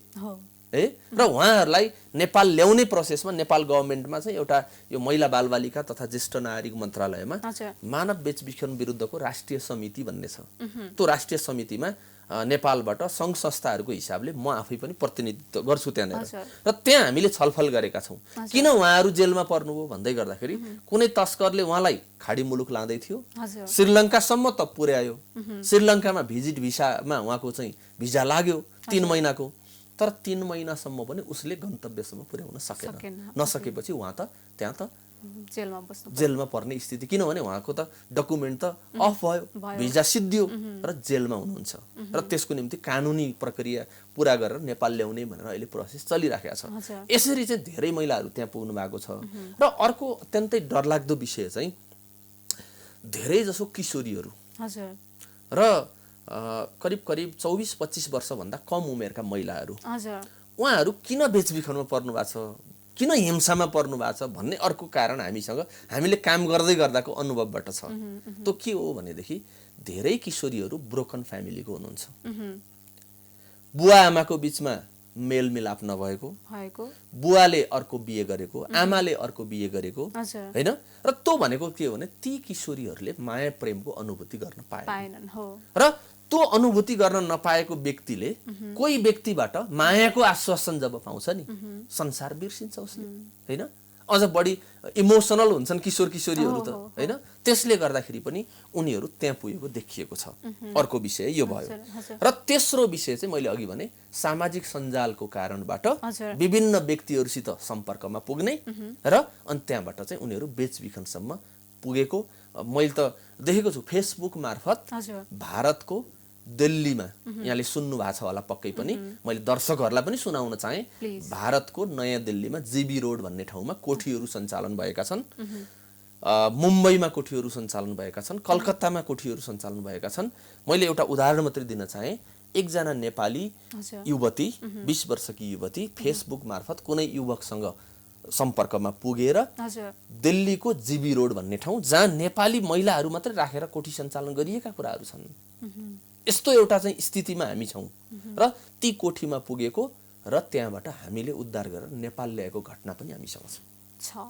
र उहाँहरूलाई नेपाल ल्याउने प्रोसेसमा नेपाल गभर्नमेन्टमा चाहिँ एउटा यो महिला बालबालिका तथा ज्येष्ठ नागरिक मन्त्रालयमा मानव बेचबिखन विरुद्धको राष्ट्रिय समिति भन्ने छ। त्यो राष्ट्रिय समितिमा नेपालबाट संघ संस्थाहरूको हिसाबले म आफै पनि प्रतिनिधित्व गर्छु त्यहाँनिर। र त्यहाँ हामीले छलफल गरेका छौँ किन उहाँहरू जेलमा पर्नुभयो भन्दै गर्दाखेरि कुनै तस्करले उहाँलाई खाडी मुलुक लाँदै थियो, श्रीलङ्कासम्म त पुर्यायो, श्रीलङ्कामा भिजिट भिसामा उहाँको चाहिँ भिजा लाग्यो 3 महिनाको, तर 3 महिनासम्म पनि उसले गन्तव्यसम्म पुर्याउन सकेन। नसकेपछि उहाँ त त्यहाँ त जेलमा पर्ने स्थिति, किनभने उहाँको त डकुमेन्ट त अफ भयो, भिजा सिद्धियो र जेलमा हुनुहुन्छ। र त्यसको निम्ति कानुनी प्रक्रिया पूरा गरेर नेपाल ल्याउने भनेर अहिले प्रोसेस चलिराखेको छ। यसरी चाहिँ धेरै महिलाहरू त्यहाँ पुग्नु भएको छ। र अर्को अत्यन्तै डरलाग्दो विषय चाहिँ धेरै जसो किशोरीहरू र करिब करिब 24-25 वर्षभन्दा कम उमेरका महिलाहरू, उहाँहरू किन बेचबिखनमा पर्नु भएको छ, किन हिंसामा पर्नु भएको छ भन्ने अर्को कारण हामीले काम गर्दै गर्दाको अनुभवबाट छ। त्यो के हो भनेदेखि धेरै किशोरीहरू ब्रोकन फ्यामिलीको हुनुहुन्छ। बुवा आमाको बीचमा मेलमिलाप नभएको, बुवाले अर्को बिहे गरेको, आमाले अर्को बिहे गरेको हैन। र त्यो भनेको के हो भने ती किशोरीहरूले माया प्रेमको अनुभूति गर्न पाएनन्। र त्यो अनुभूति गर्न नपाएको व्यक्तिले कोही व्यक्तिबाट मायाको आश्वासन जब पाउँछ नि, संसार बिर्सिन्छ उसले हैन। अझ बढी इमोसनल हुन्छन् किशोर किशोरीहरू त हैन, त्यसले गर्दाखेरि पनि उनीहरू त्यहाँ पुगेको देखिएको छ। अर्को विषय यो भयो। र तेस्रो विषय चाहिँ मैले अघि भने सामाजिक सञ्जालको कारणबाट विभिन्न व्यक्तिहरूसित सम्पर्कमा पुग्ने र अनि त्यहाँबाट चाहिँ उनीहरू बेचबिखनसम्म पुगेको मैले त देखेको छु। फेसबुक मार्फत भारतको दिल्लीमा, यहाँले सुन्नु भएको छ होला पक्कै पनि, मैले दर्शकहरूलाई पनि सुनाउन चाहे, भारतको नयाँ दिल्लीमा जीबी रोड भन्ने ठाउँमा कोठीहरू सञ्चालन भएका छन्, मुम्बईमा कोठीहरू सञ्चालन भएका छन्, कलकत्तामा कोठीहरू सञ्चालन भएका छन्। मैले एउटा उदाहरण मात्रै दिन चाहे, एकजना नेपाली युवती 20 वर्षकी युवती फेसबुक मार्फत कुनै युवकसँग सम्पर्कमा पुगेर दिल्लीको जीबी रोड भन्ने ठाउँ जहाँ नेपाली महिलाहरू मात्रै राखेर कोठी सञ्चालन गरिएका कुराहरू छन्, यस्तो एउटा चाहिँ स्थितिमा हामी छौँ। र ती कोठीमा पुगेको र त्यहाँबाट हामीले उद्धार गरेर नेपाल ल्याएको घटना पनि हामीसँग छ।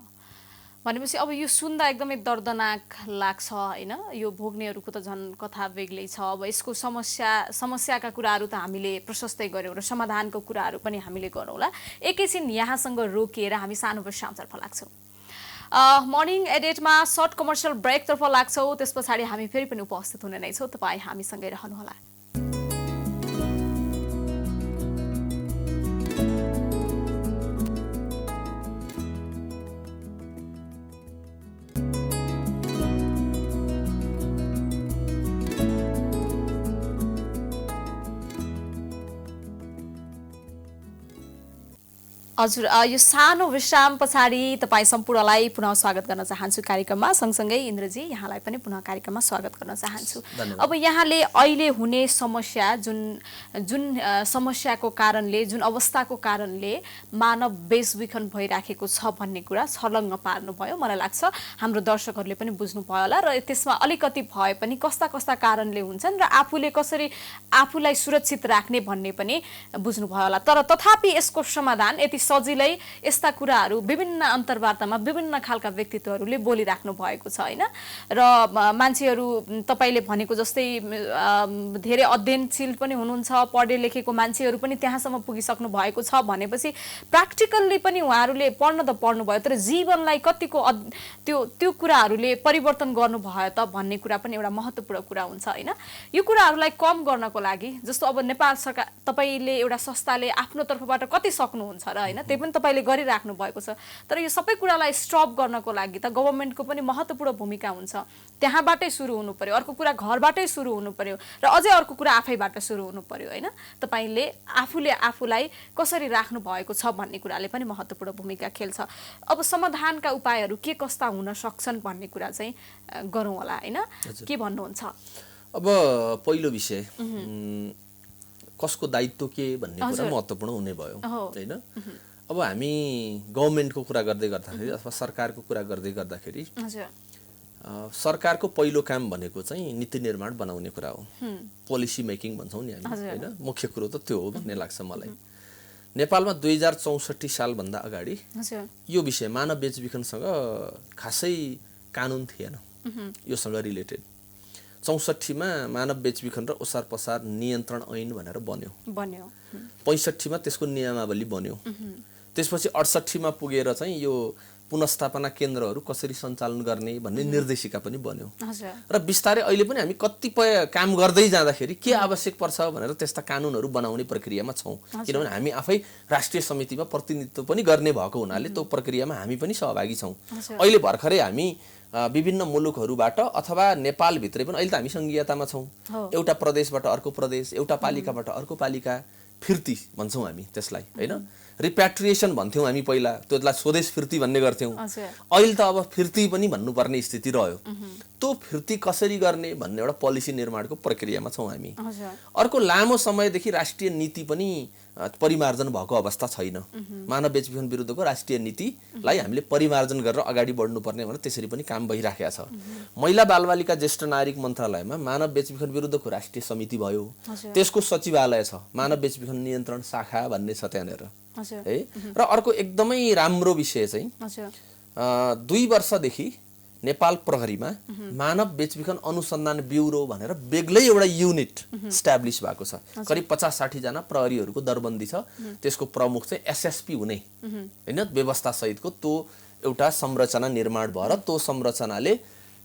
भनेपछि अब यो सुन्दा एकदमै दर्दनाक लाग्छ हैन, यो भोग्नेहरूको त झन् कथा बेग्लै छ। अब यसको समस्याका कुराहरू त हामीले प्रशस्तै गऱ्यौँ र समाधानको कुराहरू पनि हामीले गरौँला। एकैछिन यहाँसँग रोकिएर हामी सानो विश्रामतर्फ लाग्छौँ। मर्निङ एडिटमा सर्ट कमर्सियल ब्रेकतर्फ लाग्छौँ, त्यस पछाडि हामी फेरि पनि उपस्थित हुने नै छौँ। तपाईँ हामीसँगै रहनुहोला। हजुर, यो सानो विश्राम पछाडि तपाईँ सम्पूर्णलाई पुनः स्वागत गर्न चाहन्छु कार्यक्रममा। सँगसँगै इन्द्रजी यहाँलाई पनि पुनः कार्यक्रममा स्वागत गर्न चाहन्छु। अब यहाँले अहिले हुने समस्या जुन समस्याको कारणले, जुन अवस्थाको कारणले मानव बेचबिखन भइराखेको छ भन्ने कुरा छलङ्ग पार्नुभयो। मलाई लाग्छ हाम्रो दर्शकहरूले पनि बुझ्नुभयो होला र त्यसमा अलिकति भए पनि कस्ता कस्ता कारणले हुन्छन् र आफूले कसरी आफूलाई सुरक्षित राख्ने भन्ने पनि बुझ्नुभयो होला। तर तथापि यसको समाधान यति सजिलै यस्ता कुराहरू विभिन्न अन्तर्वार्तामा विभिन्न खालका व्यक्तित्वहरूले बोलिराख्नु भएको छ हैन। र मान्छेहरू तपाईले भनेको जस्तै धेरै अध्ययनशील पनि हुनुहुन्छ, पढे लेखेको मान्छेहरू पनि त्यहाँसम्म पुगिसक्नु भएको छ भनेपछि प्र्याक्टिकल्ली पनि उहाँहरूले पढ्न त पढ्नुभयो, तर जीवनलाई कतिको त्यो कुराहरूले परिवर्तन गर्नुभयो त भन्ने कुरा पनि एउटा महत्त्वपूर्ण कुरा हुन्छ हैन। यो कुराहरूलाई कम गर्नको लागि जस्तो अब नेपाल सरकार, तपाईले एउटा संस्थाले आफ्नो तर्फबाट कति सक्नुहुन्छ र हैन, त्यही पनि तपाईले गरिराख्नु भएको छ। तर यो सबै कुरालाई स्टप गर्नको लागि त गभर्नमेन्टको पनि महत्त्वपूर्ण भूमिका हुन्छ। त्यहाँबाटै सुरु हुनु पर्यो, अर्को कुरा घरबाटै सुरु हुनु पर्यो र अझै अर्को कुरा आफैबाट सुरु हुनु पर्यो हैन। तपाईले आफूले आफूलाई कसरी राख्नु भएको छ भन्ने कुराले पनि महत्त्वपूर्ण भूमिका खेल्छ। अब समाधानका उपायहरू के कस्ता हुन सक्छन् भन्ने कुरा चाहिँ गरौँ होला हैन, के भन्नुहुन्छ? अब पहिलो विषय कसको दायित्व के भन्ने कुरा महत्त्वपूर्ण हुने भयो हैन। अब हामी गभर्नमेन्टको कुरा गर्दै गर्दाखेरि अथवा सरकारको कुरा गर्दै गर्दाखेरि सरकारको पहिलो काम भनेको चाहिँ नीति निर्माण बनाउने कुरा हो, पोलिसी मेकिङ भन्छौँ नि हामी हैन। मुख्य कुरो त त्यो हो भन्ने लाग्छ मलाई। नेपालमा 2064 सालभन्दा अगाडि यो विषय मानव बेचबिखनसँग खासै कानुन थिएन योसँग रिलेटेड। 64 मा मानव बेचबिखन र ओसार पसार नियन्त्रण ऐन भनेर बन्यो। 65 मा त्यसको नियमावली बन्यो। त्यसपछि 68 मा पुगेर चाहिँ यो पुनर्स्थापना केन्द्रहरू कसरी सञ्चालन गर्ने भन्ने निर्देशिका पनि बन्यो। र बिस्तारै अहिले पनि हामी कतिपय काम गर्दै जाँदाखेरि के आवश्यक पर्छ भनेर त्यस्ता कानुनहरू बनाउने प्रक्रियामा छौँ। किनभने हामी आफै राष्ट्रिय समितिमा प्रतिनिधित्व पनि गर्ने भएको हुनाले त्यो प्रक्रियामा हामी पनि सहभागी छौँ। अहिले भर्खरै हामी विभिन्न मुलुकहरूबाट अथवा नेपालभित्रै पनि अहिले त हामी सङ्घीयतामा छौँ। एउटा प्रदेशबाट अर्को प्रदेश, एउटा पालिकाबाट अर्को पालिका, फिर्ती भन्छौँ हामी त्यसलाई हैन। रिप्याट्रिएसन भन्थ्यौँ हामी पहिला, त्यसलाई स्वदेश फिर्ती भन्ने गर्थ्यौँ। अहिले त अब फिर्ती पनि भन्नुपर्ने स्थिति रह्यो। त्यो फिर्ती कसरी गर्ने भन्ने एउटा पोलिसी निर्माणको प्रक्रियामा छौँ हामी। अर्को लामो समयदेखि राष्ट्रिय नीति पनि परिमार्जन भएको अवस्था छैन। मानव बेचबिखन विरुद्धको राष्ट्रिय नीतिलाई हामीले परिमार्जन गरेर अगाडि बढ्नुपर्ने भनेर त्यसरी पनि काम भइराखेको छ। महिला बालबालिका ज्येष्ठ नागरिक मन्त्रालयमा मानव बेचबिखन विरुद्धको राष्ट्रिय समिति भयो, त्यसको सचिवालय छ, मानव बेचबिखन नियन्त्रण शाखा भन्ने छ त्यहाँनिर है। र अर्को एकदमै राम्रो विषय चाहिँ 2 वर्षदेखि नेपाल प्रहरीमा मानव बेचबिखन अनुसन्धान ब्युरो भनेर बेग्लै एउटा युनिट स्ट्याब्लिस भएको छ। करिब 50-60 जना प्रहरीहरूको दरबन्दी छ। त्यसको प्रमुख चाहिँ एसएसपी हुने हैन, व्यवस्था सहितको त्यो एउटा संरचना निर्माण भएर त्यो संरचनाले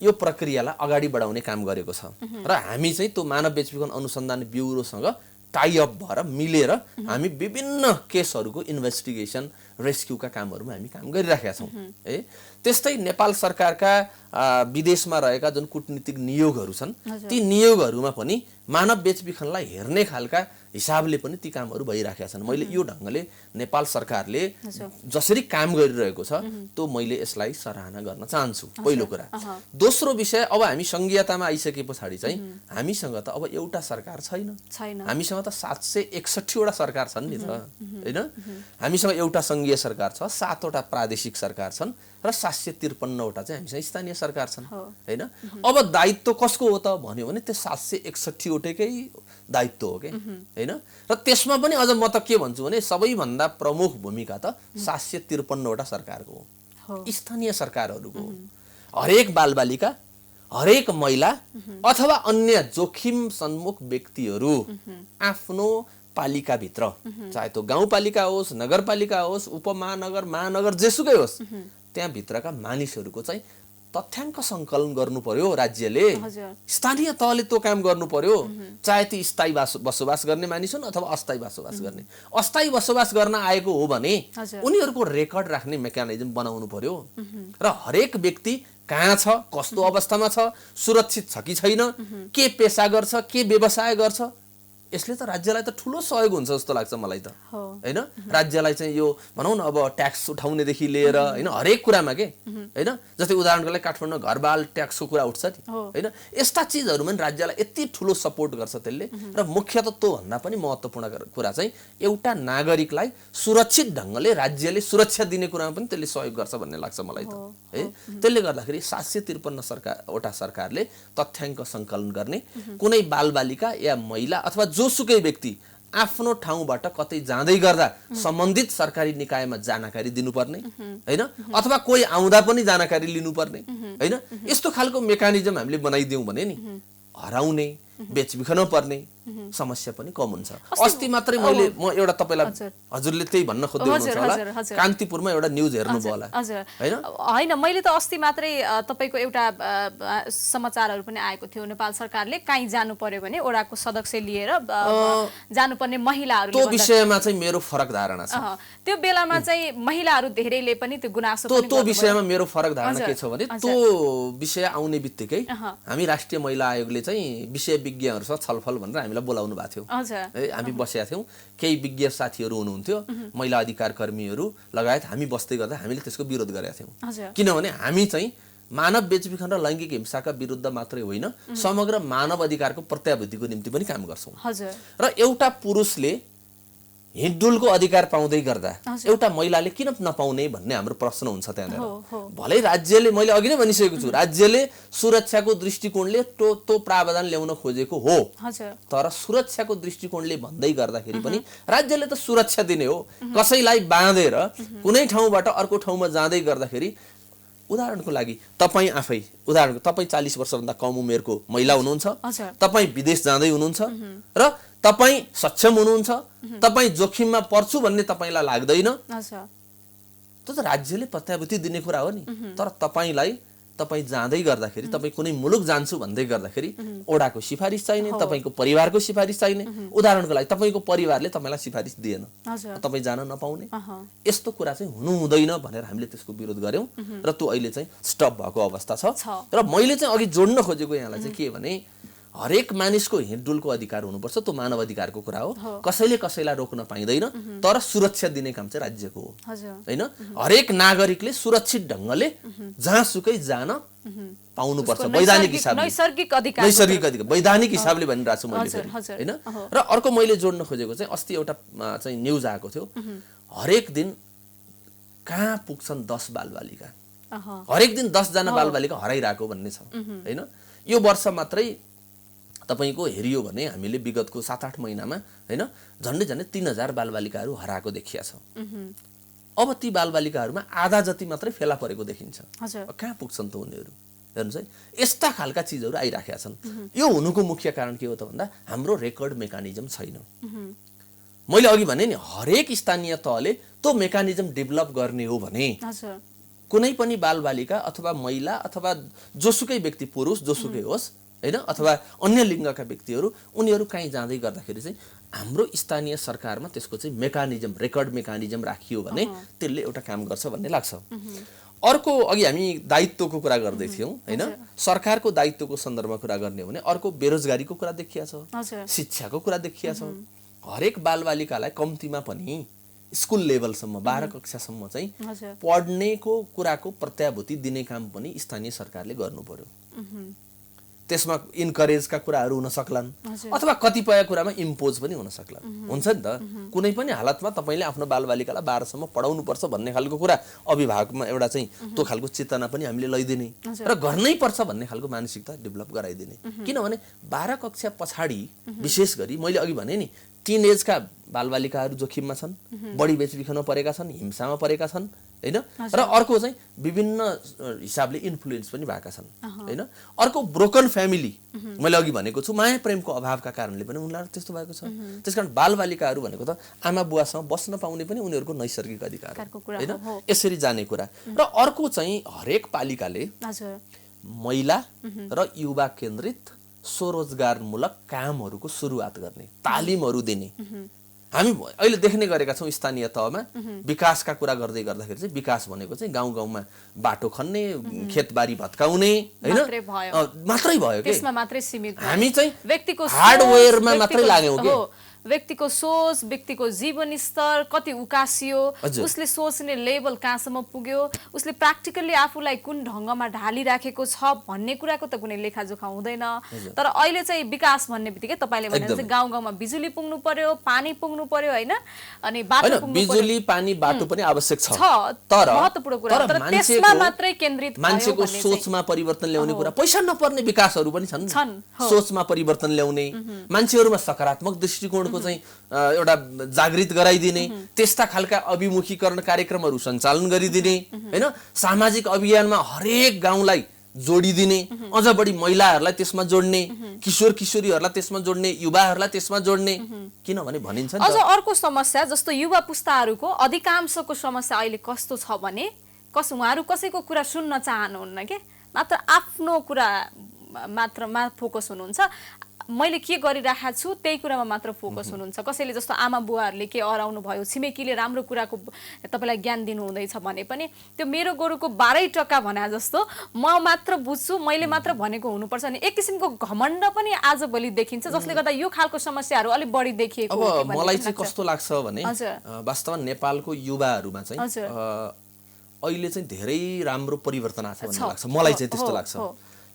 यो प्रक्रियालाई अगाडि बढाउने काम गरेको छ र हामी चाहिँ त्यो मानव बेचबिखन अनुसन्धान ब्युरोसँग टाई अप भएर मिलेर हामी विभिन्न केसहरूको इन्भेस्टिगेसन रेस्क्युका कामहरूमा हामी काम गरिराखेका छौँ है। त्यस्तै नेपाल सरकारका विदेशमा रहेका जुन कूटनीतिक नियोगहरू छन् ती नियोगहरूमा पनि मानव बेचबिखनलाई हेर्ने खालका हिसाबले पनि ती कामहरू भइराखेका छन्। मैले यो ढङ्गले नेपाल सरकारले जसरी काम गरिरहेको छ त्यो मैले यसलाई सराहना गर्न चाहन्छु पहिलो कुरा। दोस्रो विषय, अब हामी संघीयतामा आइसके पछाडि चाहिँ हामीसँग त अब एउटा सरकार छैन, हामीसँग त 761 वटा सरकार छन् नि त हैन। हामीसँग एउटा संघीय सरकार छ, 7 वटा प्रादेशिक सरकार छन् र 753 वटा चाहिँ हामीसँग स्थानीय सरकार छन् हैन। अब दायित्व कसको हो त भन्यो भने त्यो 761 वटैकै दायित्व हो के हैन। र त्यसमा पनि अझ म त के भन्छु भने सबैभन्दा प्रमुख भूमिका त 753 वटा सरकारको हो, स्थानीय सरकारहरूको हो। हरेक बालबालिका, हरेक महिला अथवा अन्य जोखिम सन्मुख व्यक्तिहरू आफ्नो पालिकाभित्र, चाहे त्यो गाउँपालिका होस्, नगरपालिका होस्, उपमहानगर, महानगर, जेसुकै होस्, त्यहाँभित्रका मानिसहरूको चाहिँ तथ्याङ्क सङ्कलन गर्नु पर्यो राज्यले। स्थानीय तहले त्यो काम गर्नु पर्यो, चाहे ती स्थायी बसोबास गर्ने मानिस हुन् अथवा अस्थायी बसोबास गर्ने। अस्थायी बसोबास गर्न आएको हो भने उनीहरूको रेकर्ड राख्ने मेकानिजम बनाउनु पर्यो र हरेक व्यक्ति कहाँ छ, कस्तो अवस्थामा छ, सुरक्षित छ कि छैन, के पेसा गर्छ, के व्यवसाय गर्छ, यसले त राज्यलाई त ठुलो सहयोग हुन्छ जस्तो लाग्छ मलाई त हैन। राज्यलाई चाहिँ यो भनौँ न अब ट्याक्स उठाउनेदेखि लिएर हैन हरेक कुरामा के हैन। जस्तै उदाहरणको लागि काठमाडौँमा घरबाल ट्याक्सको कुरा उठ्छ नि हैन। यस्ता चिजहरूमा नि राज्यलाई यति ठुलो सपोर्ट गर्छ त्यसले। र मुख्यतः त्यो भन्दा पनि महत्त्वपूर्ण कुरा चाहिँ एउटा नागरिकलाई सुरक्षित ढङ्गले राज्यले सुरक्षा दिने कुरामा पनि त्यसले सहयोग गर्छ भन्ने लाग्छ मलाई त है। त्यसले गर्दाखेरि 753 वटा सरकारले तथ्याङ्क सङ्कलन गर्ने, कुनै बालबालिका या महिला अथवा जोसुकै व्यक्ति आफ्नो ठाउँबाट कतै जाँदै गर्दा सम्बन्धित सरकारी निकायमा जानकारी दिनुपर्ने हैन, अथवा कोही आउँदा पनि जानकारी लिनुपर्ने हैन। यस्तो खालको मेकानिजम हामीले बनाइदियौँ भने नि हराउने, बेचबिखन पर्ने समस्या पनि कम हुन्छ। अस्ति मात्रै म एउटा तपाईलाई हजुरले त्यही भन्न खोज्दै हुनुहुन्छ होला, कान्तिपुरमा एउटा न्यूज हेर्नुभयो होला हैन। हैन, मैले त अस्ति मात्रै तपाईको एउटा समाचारहरू पनि आएको थियो, नेपाल सरकारले कहीँ जानु पर्यो भने ओडाको सदस्य लिएर जानुपर्ने महिलाहरू, त्यो विषयमा चाहिँ मेरो फरक धारणा छ। त्यो बेलामा चाहिँ महिलाहरू धेरैले पनि त्यो गुनासो त्यो विषयमा मेरो फरक धारणा के छ भने त्यो विषय आउने बित्तिकै हामी राष्ट्रिय महिला आयोगले चाहिँ विषय विज्ञहरूसँग छलफल भनेर हामीलाई बोलाउनु भएको थियो है। हामी बसेका थियौँ, केही विज्ञ साथीहरू हुनुहुन्थ्यो, महिला अधिकार कर्मीहरू लगायत हामी बस्दै गर्दा हामीले त्यसको विरोध गरेका थियौँ। किनभने हामी चाहिँ मानव बेचबिखन र लैङ्गिक हिंसाका विरुद्ध मात्रै होइन, समग्र मानव अधिकारको प्रत्याभूतिको निम्ति पनि काम गर्छौँ। र एउटा पुरुषले हिँडडुलको अधिकार पाउँदै गर्दा एउटा महिलाले किन नपाउने भन्ने हाम्रो प्रश्न हुन्छ त्यहाँनिर। भलै राज्यले, मैले अघि नै भनिसकेको छु, राज्यले सुरक्षाको दृष्टिकोणले त्यो प्रावधान ल्याउन खोजेको हो, तर सुरक्षाको दृष्टिकोणले भन्दै गर्दाखेरि पनि राज्यले त सुरक्षा दिने हो। कसैलाई बाँधेर कुनै ठाउँबाट अर्को ठाउँमा जाँदै गर्दाखेरि, उदाहरणको लागि तपाईँ आफै, उदाहरणको तपाईँ 40 वर्षभन्दा कम उमेरको महिला हुनुहुन्छ, तपाईँ विदेश जाँदै हुनुहुन्छ र तपाईँ सक्षम हुनुहुन्छ, तपाईँ जोखिममा पर्छु भन्ने तपाईँलाई लाग्दैन, त्यो त राज्यले प्रत्याभूति दिने कुरा हो नि। तर तपाईँ जाँदै गर्दाखेरि, तपाईँ कुनै मुलुक जान्छु भन्दै गर्दाखेरि ओडाको सिफारिस चाहिने, तपाईँको परिवारको सिफारिस चाहिने। उदाहरणको लागि तपाईँको परिवारले तपाईँलाई सिफारिस दिएन, तपाईँ जान नपाउने, यस्तो कुरा चाहिँ हुनु हुँदैन भनेर हामीले त्यसको विरोध गर्यौं र त्यो अहिले चाहिँ स्टप भएको अवस्था छ। र मैले चाहिँ अघि जोड्न खोजेको यहाँलाई चाहिँ के भने, हरेक मानिसको हिँडडुलको अधिकार हुनुपर्छ, त्यो मानव अधिकारको कुरा हो, कसैले कसैलाई रोक्न पाइँदैन, तर सुरक्षा दिने काम चाहिँ राज्यको हो हैन। हरेक नागरिकले सुरक्षित ढङ्गले जहाँसुकै जान पाउनुपर्छ, वैधानिक हिसाबले, नैसर्गिक अधिकार वैधानिक हिसाबले भनिरहेको छु मैले हैन। र अर्को मैले जोड्न खोजेको चाहिँ अस्ति एउटा चाहिँ न्यूज आएको थियो, हरेक दिन कहाँ पुग्छन् 10 बालबालिका, हरेक दिन 10 जना बालबालिका हराइरहेको भन्ने छ हैन। यो वर्ष मात्रै तपाईको हेरियो भने हामीले विगतको 7-8 महिनामा हैन झन्डै 3000 बालबालिकाहरू हराएको देखिया छ। अब ती बालबालिकाहरूमा आधा जति मात्रै फेला परेको देखिन्छ। कहाँ पुग्छन् त उनीहरू, हेर्नुस् है, यस्ता खालका चीजहरू आइराखेका छन्। यो हुनुको मुख्य कारण के हो त भन्दा हाम्रो रेकर्ड मेकानिजम छैन। मैले अघि भने नि हरेक स्थानीय तहले त्यो मेकानिजम डेभलप गर्ने हो भने कुनै पनि बालबालिका अथवा महिला अथवा जोसुकै व्यक्ति पुरुष जोसुकै होस् हैन अथवा अन्य लिङ्गका व्यक्तिहरू उनीहरू कहीँ जाँदै गर्दाखेरि चाहिँ हाम्रो स्थानीय सरकारमा त्यसको चाहिँ मेकानिजम रेकर्ड मेकानिजम राखियो भने त्यसले एउटा काम गर्छ भन्ने लाग्छ। अर्को अघि हामी दायित्वको कुरा गर्दै थियौं हैन सरकारको दायित्वको सन्दर्भमा कुरा गर्ने हो भने अर्को बेरोजगारीको कुरा देखिया छ, शिक्षाको कुरा देखिया छ। हरेक बालबालिकालाई कम्तीमा पनि स्कुल लेभलसम्म 12 कक्षासम्म चाहिँ पढ्नेको कुराको प्रत्याभूति दिने काम पनि स्थानीय सरकारले गर्नु पर्यो। त्यसमा इन्करेजका कुराहरू हुन सक्लान् अथवा कतिपय कुरामा इम्पोज पनि हुन सक्लान्। हुन्छ नि त कुनै पनि हालतमा तपाईले आफ्नो बालबालिकालाई 12 सम्म पढाउनु पर्छ भन्ने खालको कुरा अभिभावकमा एउटा चाहिँ त्यो खालको चेतना पनि हामीले लैदिने र गर्नै पर्छ भन्ने खालको मानसिकता डेभलप गराइदिने। किनभने 12 कक्षा पछाडी विशेष गरी मैले अघि भने नि टिन एजका बालबालिकाहरू जोखिममा छन्, बढी बेचबिखनमा परेका छन्, हिंसामा परेका छन् हैन र अर्को चाहिँ विभिन्न हिसाबले इन्फ्लुएन्स पनि भएका छन् हैन। अर्को ब्रोकन फ्यामिली मैले अघि भनेको छु माया प्रेमको अभावका कारणले पनि उनीहरू त्यस्तो भएको छ। त्यसकारण बालबालिकाहरू भनेको त आमा बुवासँग बस्न पाउने पनि उनीहरूको नैसर्गिक अधिकार हो हैन यसरी जाने कुरा। र अर्को चाहिँ हरेक पालिकाले महिला र युवा केन्द्रित स्वरोजगारमूलक कामहरूको सुरुवात गर्ने तालिमहरू दिने। हामी अहिले देख्ने गरेका छौं स्थानीय तहमा विकासका कुरा गर्दै गर्दाखेरि चाहिँ विकास भनेको चाहिँ गाउँ गाउँमा बाटो खन्ने खेतबारी भत्काउने हैन मात्रै भयो के त्यसमा मात्रै सीमित हामी चाहिँ व्यक्तिको हार्डवेयरमा मात्रै लाग्यौं के व्यक्तिको सोच व्यक्तिको जीवन स्तर कति उकासियो उसले सोच्ने लेभल कहाँसम्म पुग्यो उसले प्र्याक्टिकली आफूलाई कुन ढंगमा ढालिराखेको छ भन्ने कुराको त कुनै लेखाजोखा हुँदैन। तर अहिले चाहिँ विकास भन्ने बित्तिकै तपाईले भने जस्तै गाउँ गाउँमा बिजुली पुग्नु पर्यो पानी पुग्नु पर्यो हैन अनि बाटो पुग्नु पर्यो। बिजुली पानी बाटो पनि आवश्यक छ तर महत्त्वपूर्ण कुरा तर त्यसमा मात्रै केन्द्रित भयो मान्छेको सोचमा परिवर्तन ल्याउने कुरा पैसा नपर्ने विकासहरू पनि छन्। सोचमा परिवर्तन ल्याउने मान्छेहरुमा सकारात्मक दृष्टिकोण चाहिँ एउटा जागृत गराइदिने त्यस्ता खालका अभिमुखीकरण कार्यक्रमहरू सञ्चालन गरिदिने हैन सामाजिक अभियानमा हरेक गाउँलाई जोडिदिने अझ बढी महिलाहरूलाई त्यसमा जोड्ने किशोर किशोरीहरूलाई त्यसमा जोड्ने युवाहरूलाई त्यसमा जोड्ने। किनभने भनिन्छ नि अझ अर्को समस्या जस्तो युवा पुस्ताहरूको अधिकांशको समस्या अहिले कस्तो छ भने उहाँहरू कसैको कुरा सुन्न चाहनुहुन्न के मात्र आफ्नो कुरा मात्रमा फोकस हुनुहुन्छ। मैले के गरिराखेको छु त्यही कुरामा मात्र फोकस हुनुहुन्छ। कसैले जस्तो आमा बुवाहरूले के अराउनु भयो छिमेकीले राम्रो कुराको तपाईलाई ज्ञान दिनु हुँदैछ भने पनि त्यो मेरो गोरुको 12 टका भने जस्तो म मात्र बुझ्छु मैले मात्र भनेको हुनुपर्छ नि एक किसिमको घमण्ड पनि आजभोलि देखिन्छ जसले गर्दा यो खालको समस्याहरू अलि बढी देखिएको हो। अब मलाई चाहिँ कस्तो लाग्छ भने वास्तवमा नेपालको युवाहरूमा चाहिँ अहिले चाहिँ धेरै राम्रो परिवर्तन आछ भन्ने लाग्छ मलाई चाहिँ त्यस्तो लाग्छ।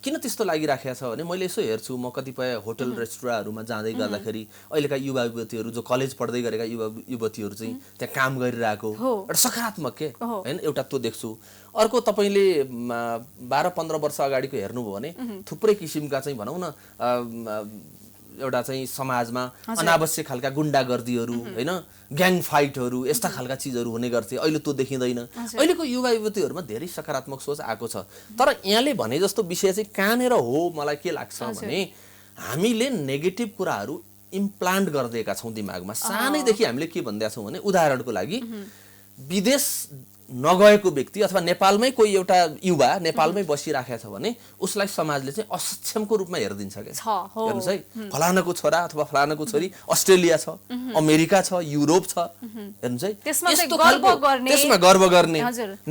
किन त्यस्तो लागिराखेको छ भने मैले यसो हेर्छु म कतिपय होटल रेस्टुरेन्टहरूमा जाँदै गर्दाखेरि अहिलेका युवा युवतीहरू जो कलेज पढ्दै गरेका युवा युवतीहरू चाहिँ त्यहाँ काम गरिरहेको एउटा सकारात्मक के हैन एउटा त्यो देख्छु। अर्को तपाईले 12-15 वर्ष अगाडिको हेर्नुभयो भने थुप्रै किसिमका चाहिँ भनौं न एउटा चाहिँ समाजमा अनावश्यक खालका गुण्डागर्दीहरू हैन ग्याङ फाइटहरू यस्ता खालका चीजहरू हुने गर्थे। अहिले त्यो देखिँदैन। अहिलेको युवा युवतीहरूमा धेरै सकारात्मक सोच आएको छ। तर यहाँले भने जस्तो विषय चाहिँ कहाँनेर हो मलाई के लाग्छ भने हामीले नेगेटिभ कुराहरू इम्प्लान्ट गर्दैका छौं दिमागमा। सानैदेखि हामीले के भन्दै छौं भने उदाहरणको लागि विदेश नगएको व्यक्ति अथवा नेपालमै कोही एउटा युवा नेपालमै बसिराखेको छ भने उसलाई समाजले चाहिँ असक्षमको रूपमा हेर्दिन्छ के हेर्नुस् है फलानाको छोरा अथवा फलानाको छोरी अस्ट्रेलिया छ अमेरिका छ युरोप छ हेर्नुस् है त्यसमा गर्व गर्ने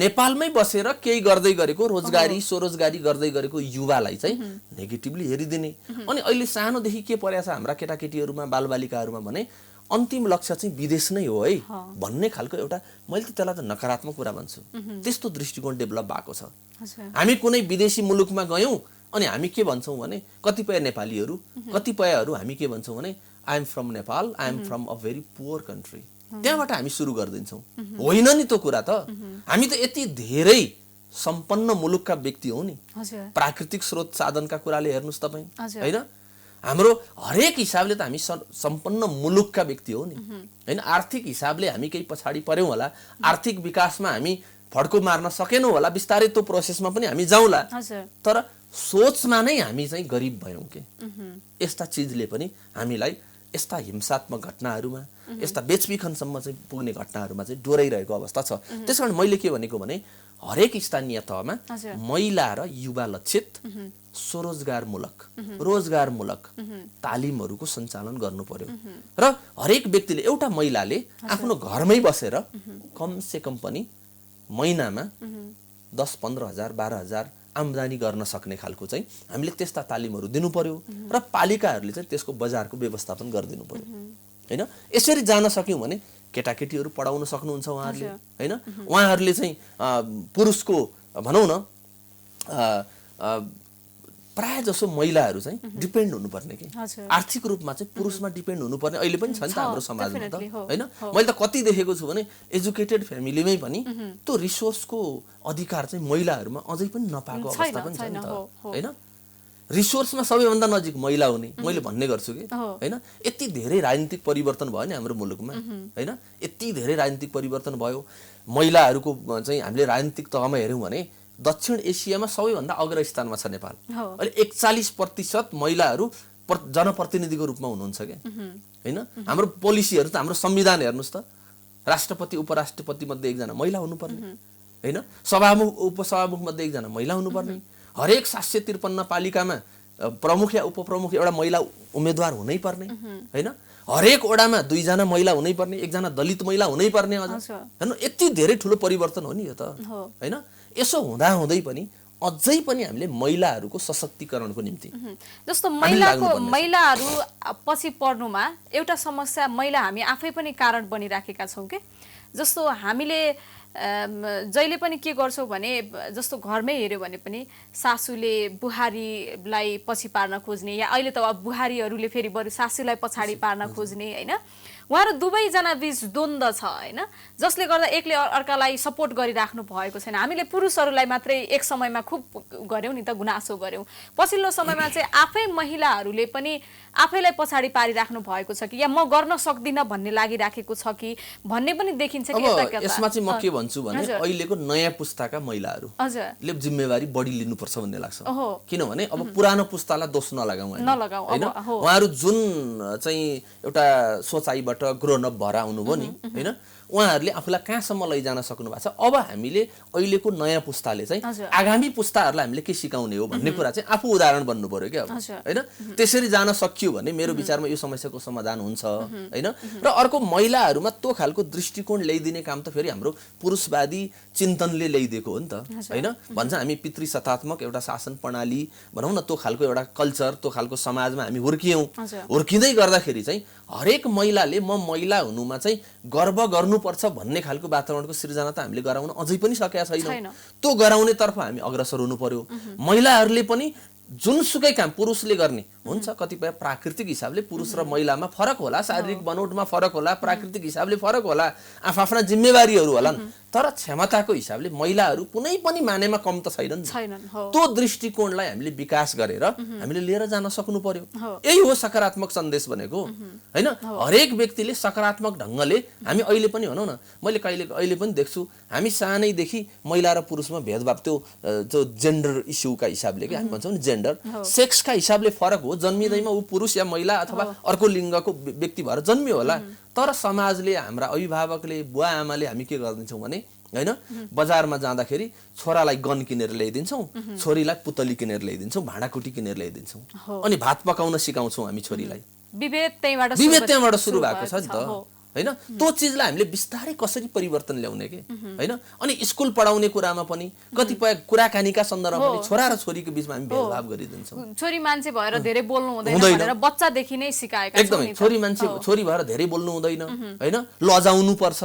नेपालमै बसेर केही गर्दै गरेको रोजगारी स्वरोजगारी गर्दै गरेको युवालाई चाहिँ नेगेटिभली हेरिदिने। अनि अहिले सानोदेखि के परेछ हाम्रा केटाकेटीहरूमा बालबालिकाहरूमा भने अन्तिम लक्ष्य चाहिँ विदेश नै हो है भन्ने खालको एउटा मैले त त्यसलाई त नकारात्मक कुरा भन्छु। त्यस्तो दृष्टिकोण डेभलप भएको छ। हामी कुनै विदेशी मुलुकमा गयौं अनि हामी के भन्छौं भने कतिपय नेपालीहरू कतिपयहरू हामी के भन्छौं भने I am from Nepal I am from a very poor country त्यहाँबाट हामी सुरु गर्दिन्छौं। होइन नि त्यो कुरा त हामी त यति धेरै सम्पन्न मुलुकका व्यक्ति हौ नि। प्राकृतिक स्रोत साधनका कुराले हेर्नुस् तपाई हैन हाम्रो हरेक हिसाबले त हामी सम्पन्न मुलुकका व्यक्ति हो नि हैन। आर्थिक हिसाबले हामी केही पछाडी पर्यौं होला आर्थिक विकासमा हामी फड्को मार्न सकेनौं होला बिस्तारै त्यो प्रोसेसमा पनि हामी जाउँला तर सोचमा नै हामी चाहिँ गरिब भयौं के। यस्ता चीजले पनि हामीलाई यस्ता हिंसात्मक घटनाहरूमा यस्ता बेचबिखनसम्म चाहिँ पुग्ने घटनाहरूमा चाहिँ डोराइरहेको अवस्था छ। त्यसकारण मैले के भनेको भने हरेक स्थानीय तहमा महिला र युवा लक्षित रोजगारमूलक तालिमहरूको सञ्चालन गर्नु पर्यो र हरेक व्यक्तिले एउटा महिलाले आफ्नो घरमै बसेर कमसे कम पनि महिनामा 10-15 हजार 12 हजार आम्दानी गर्न सक्ने खालको चाहिँ हामीले त्यस्ता तालिमहरू दिनु पर्यो र पालिकाहरूले चाहिँ त्यसको बजारको व्यवस्थापन गरिदिनु पर्यो हैन। यसरी जान सक्यौं भने केटाकेटीहरू पढाउन सक्नुहुन्छ उहाँहरूले हैन। उहाँहरूले चाहिँ पुरुषको भनौं न प्राय जसो महिलाहरू चाहिँ डिपेन्ड हुनुपर्ने के आर्थिक रूपमा चाहिँ पुरुषमा डिपेन्ड हुनुपर्ने अहिले पनि छ नि त हाम्रो समाजमा त हैन। मैले त कति देखेको छु भने एजुकेटेड फ्यामिलीमै पनि त्यो रिसोर्सको अधिकार चाहिँ महिलाहरूमा अझै पनि नपाएको अवस्था पनि छ नि त हैन। रिसोर्समा सबैभन्दा नजिक महिला हुने मैले भन्ने गर्छु कि हैन। यति धेरै राजनीतिक परिवर्तन भयो नि हाम्रो मुलुकमा हैन। यति धेरै राजनीतिक परिवर्तन भयो महिलाहरूको चाहिँ हामीले राजनीतिक तहमा हेर्यौं भने दक्षिण एसियामा सबैभन्दा अग्रस्थानमा छ नेपाल। अहिले 41% महिलाहरू जनप्रतिनिधिको रूपमा हुनुहुन्छ के हैन। हाम्रो पोलिसीहरू त हाम्रो संविधान हेर्नुस् त राष्ट्रपति उपराष्ट्रपति मध्ये एकजना महिला हुनुपर्ने हैन। सभामुख उपसभामुख मध्ये एकजना महिला हुनुपर्ने। हरेक 753 पालिकामा प्रमुख या उपप्रमुख एउटा महिला उम्मेदवार हुनै पर्ने हैन। हरेक ओडामा 2 जना महिला हुनै पर्ने, एकजना दलित महिला हुनै पर्ने अझ हैन। यति धेरै ठुलो परिवर्तन हो नि यो त हैन। यसो हुँदा हुँदै पनि अझै पनि हामीले महिलाहरूको सशक्तिकरणको निम्ति जस्तो महिलाहरू पछि पर्नुमा एउटा समस्या महिला हामी आफै पनि कारण बनिराखेका छौं के। जस्तो हामीले जहिले पनि के गर्छौं भने जस्तो घरमै हेर्यो भने पनि सासूले बुहारीलाई पछि पार्न खोज्ने या अहिले त अब बुहारीहरूले फेरि बरु सासूलाई पछाडी पार्न खोज्ने हैन। उहाँहरु दुवैजना बीच द्वन्द छ हैन, जसले गर्दा एकले अर्कालाई सपोर्ट गरिराख्नु भएको छैन। हामीले पुरुषहरूलाई मात्रै एक समयमा खुब गर्यौं नि त, गुनासो गर्यौं। पछिल्लो समयमा चाहिँ आफै महिलाहरूले पनि आफैलाई पछाडी पारिराख्नु भएको छ कि या म गर्न सक्दिन भन्ने लागिराखेको छ कि भन्ने पनि देखिन्छ कि यता। यसमा चाहिँ म के भन्छु भने अहिलेको नयाँ पुस्ताका महिलाहरूले जिम्मेवारी बढी लिनुपर्छ भन्ने लाग्छ। किनभने अब पुरानो पुस्तालाई दोष नलगाऊ हैन। उहाँहरु जुन चाहिँ एउटा सोचाइबाट ग्रोन अप भएर आउनुभयो नि हैन, उहाँहरूले आफूलाई कहाँसम्म लैजान सक्नु भएको छ। अब हामीले अहिलेको नयाँ पुस्ताले चाहिँ आगामी पुस्ताहरूलाई हामीले के सिकाउने हो भन्ने कुरा चाहिँ आफू उदाहरण बन्नु पर्यो क्या हैन। त्यसरी जान सकियो भने मेरो विचारमा यो समस्याको समाधान हुन्छ हैन। र अर्को महिलाहरूमा त्यो खालको दृष्टिकोण ल्याइदिने काम त फेरि हाम्रो पुरुषवादी चिन्तनले ल्याइदिएको हो नि त हैन। भन्छ हामी पितृसत्तात्मक एउटा शासन प्रणाली भनौं न, त्यो खालको एउटा कल्चर, त्यो खालको समाजमा हामी हुर्कियौं। हुर्किँदै गर्दाखेरि चाहिँ हरेक महिलाले म महिला हुनुमा चाहिँ गर्व गर्नुपर्छ भन्ने खालको वातावरणको सृजना त हामीले गराउन अझै पनि सकेका छैनौं। त्यो गराउने तर्फ हामी अग्रसर हुनु पर्यो। महिलाहरूले पनि जुनसुकै काम पुरुषले गर्ने हुन्छ, कतिपय प्राकृतिक हिसाबले पुरुष र महिलामा फरक होला, शारीरिक बनोटमा फरक होला, प्राकृतिक हिसाबले फरक होला, आफ्ना जिम्मेवारीहरू होलान्, तर क्षमताको हिसाबले महिलाहरू कुनै पनि मानेमा कम त छैनन्। त्यो दृष्टिकोणलाई हामीले विकास गरेर हामीले लिएर जान सक्नु पर्यो। यही हो सकारात्मक सन्देश भनेको हैन। हरेक व्यक्तिले सकारात्मक ढंगले हामी अहिले पनि भनौं न, मैले अहिले पनि देख्छु हामी सानैदेखि महिला र पुरुषमा भेदभाव त्यो जेन्डर इस्युका हिसाबले के हामी भन्छौं नि, जेन्डर सेक्सका हिसाबले फरक हो। जन्मिँदैमा ऊ पुरुष या महिला अथवा अर्को लिङ्गको व्यक्ति भएर जन्मियो होला, तर समाजले, हाम्रा अभिभावकले, बुवा आमाले हामी के गर्दिन्छौं भने हैन, बजारमा जाँदाखेरि छोरालाई गन किनेर ल्याइदिन्छौं, छोरीलाई पुतली किनेर ल्याइदिन्छौं, भाँडाकुटी किनेर ल्याइदिन्छौं, अनि भात पकाउन सिकाउँछौं हामी छोरीलाई। विभेद त्यहाँबाट सुरु भएको छ नि त हैन। त्यो चीजलाई हामीले बिस्तारै कसरी परिवर्तन ल्याउने के हैन। अनि स्कुल पढाउने कुरामा पनि कतिपय कुराकानीका सन्दर्भमा पनि छोरा र छोरीको बीचमा हामी भेदभाव गरिदिन्छौं। छोरी मान्छे भएर धेरै बोल्नु हुँदैन भनेर बच्चादेखि नै सिकाएका छौं। एकदमै छोरी भएर धेरै बोल्नु हुँदैन हैन, लजाउनु पर्छ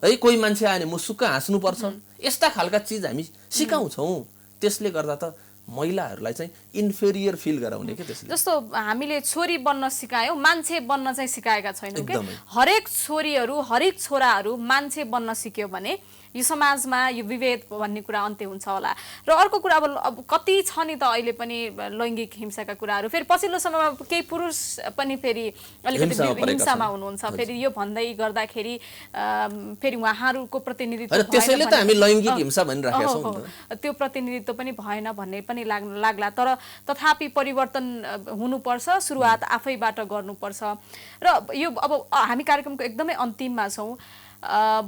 है, कोही मान्छे आयो भने मुसुक्क हाँस्नु पर्छ, यस्ता खालका चीज हामी सिकाउँछौं। त्यसले गर्दा त महिलाहरूलाई चाहिँ इन्फेरियर फिल गराउने के त्यसले। जस्तो हामीले छोरी बन्न सिकायौं, मान्छे बन्न चाहिँ सिकाएका छैनौं के। हरेक छोरीहरू, हरेक छोराहरू मान्छे बन्न सिक्यो भने यो समाजमा यो विभेद भन्ने कुरा अन्त्य हुन्छ होला। र अर्को कुरा अब कति छ नि त अहिले पनि लैङ्गिक हिंसाका कुराहरू, फेरि पछिल्लो समयमा केही पुरुष पनि फेरि अलिकति हिंसामा हुनुहुन्छ। फेरि यो भन्दै गर्दाखेरि फेरि उहाँहरूको प्रतिनिधित्व त्यसैले त हामी लैङ्गिक हिंसा भनिराखेका छौँ। त्यो प्रतिनिधित्व पनि भएन भन्ने पनि लाग्ला। तर तथापि परिवर्तन हुनुपर्छ, सुरुवात आफैबाट गर्नुपर्छ। र यो अब हामी कार्यक्रमको एकदमै अन्तिममा छौँ।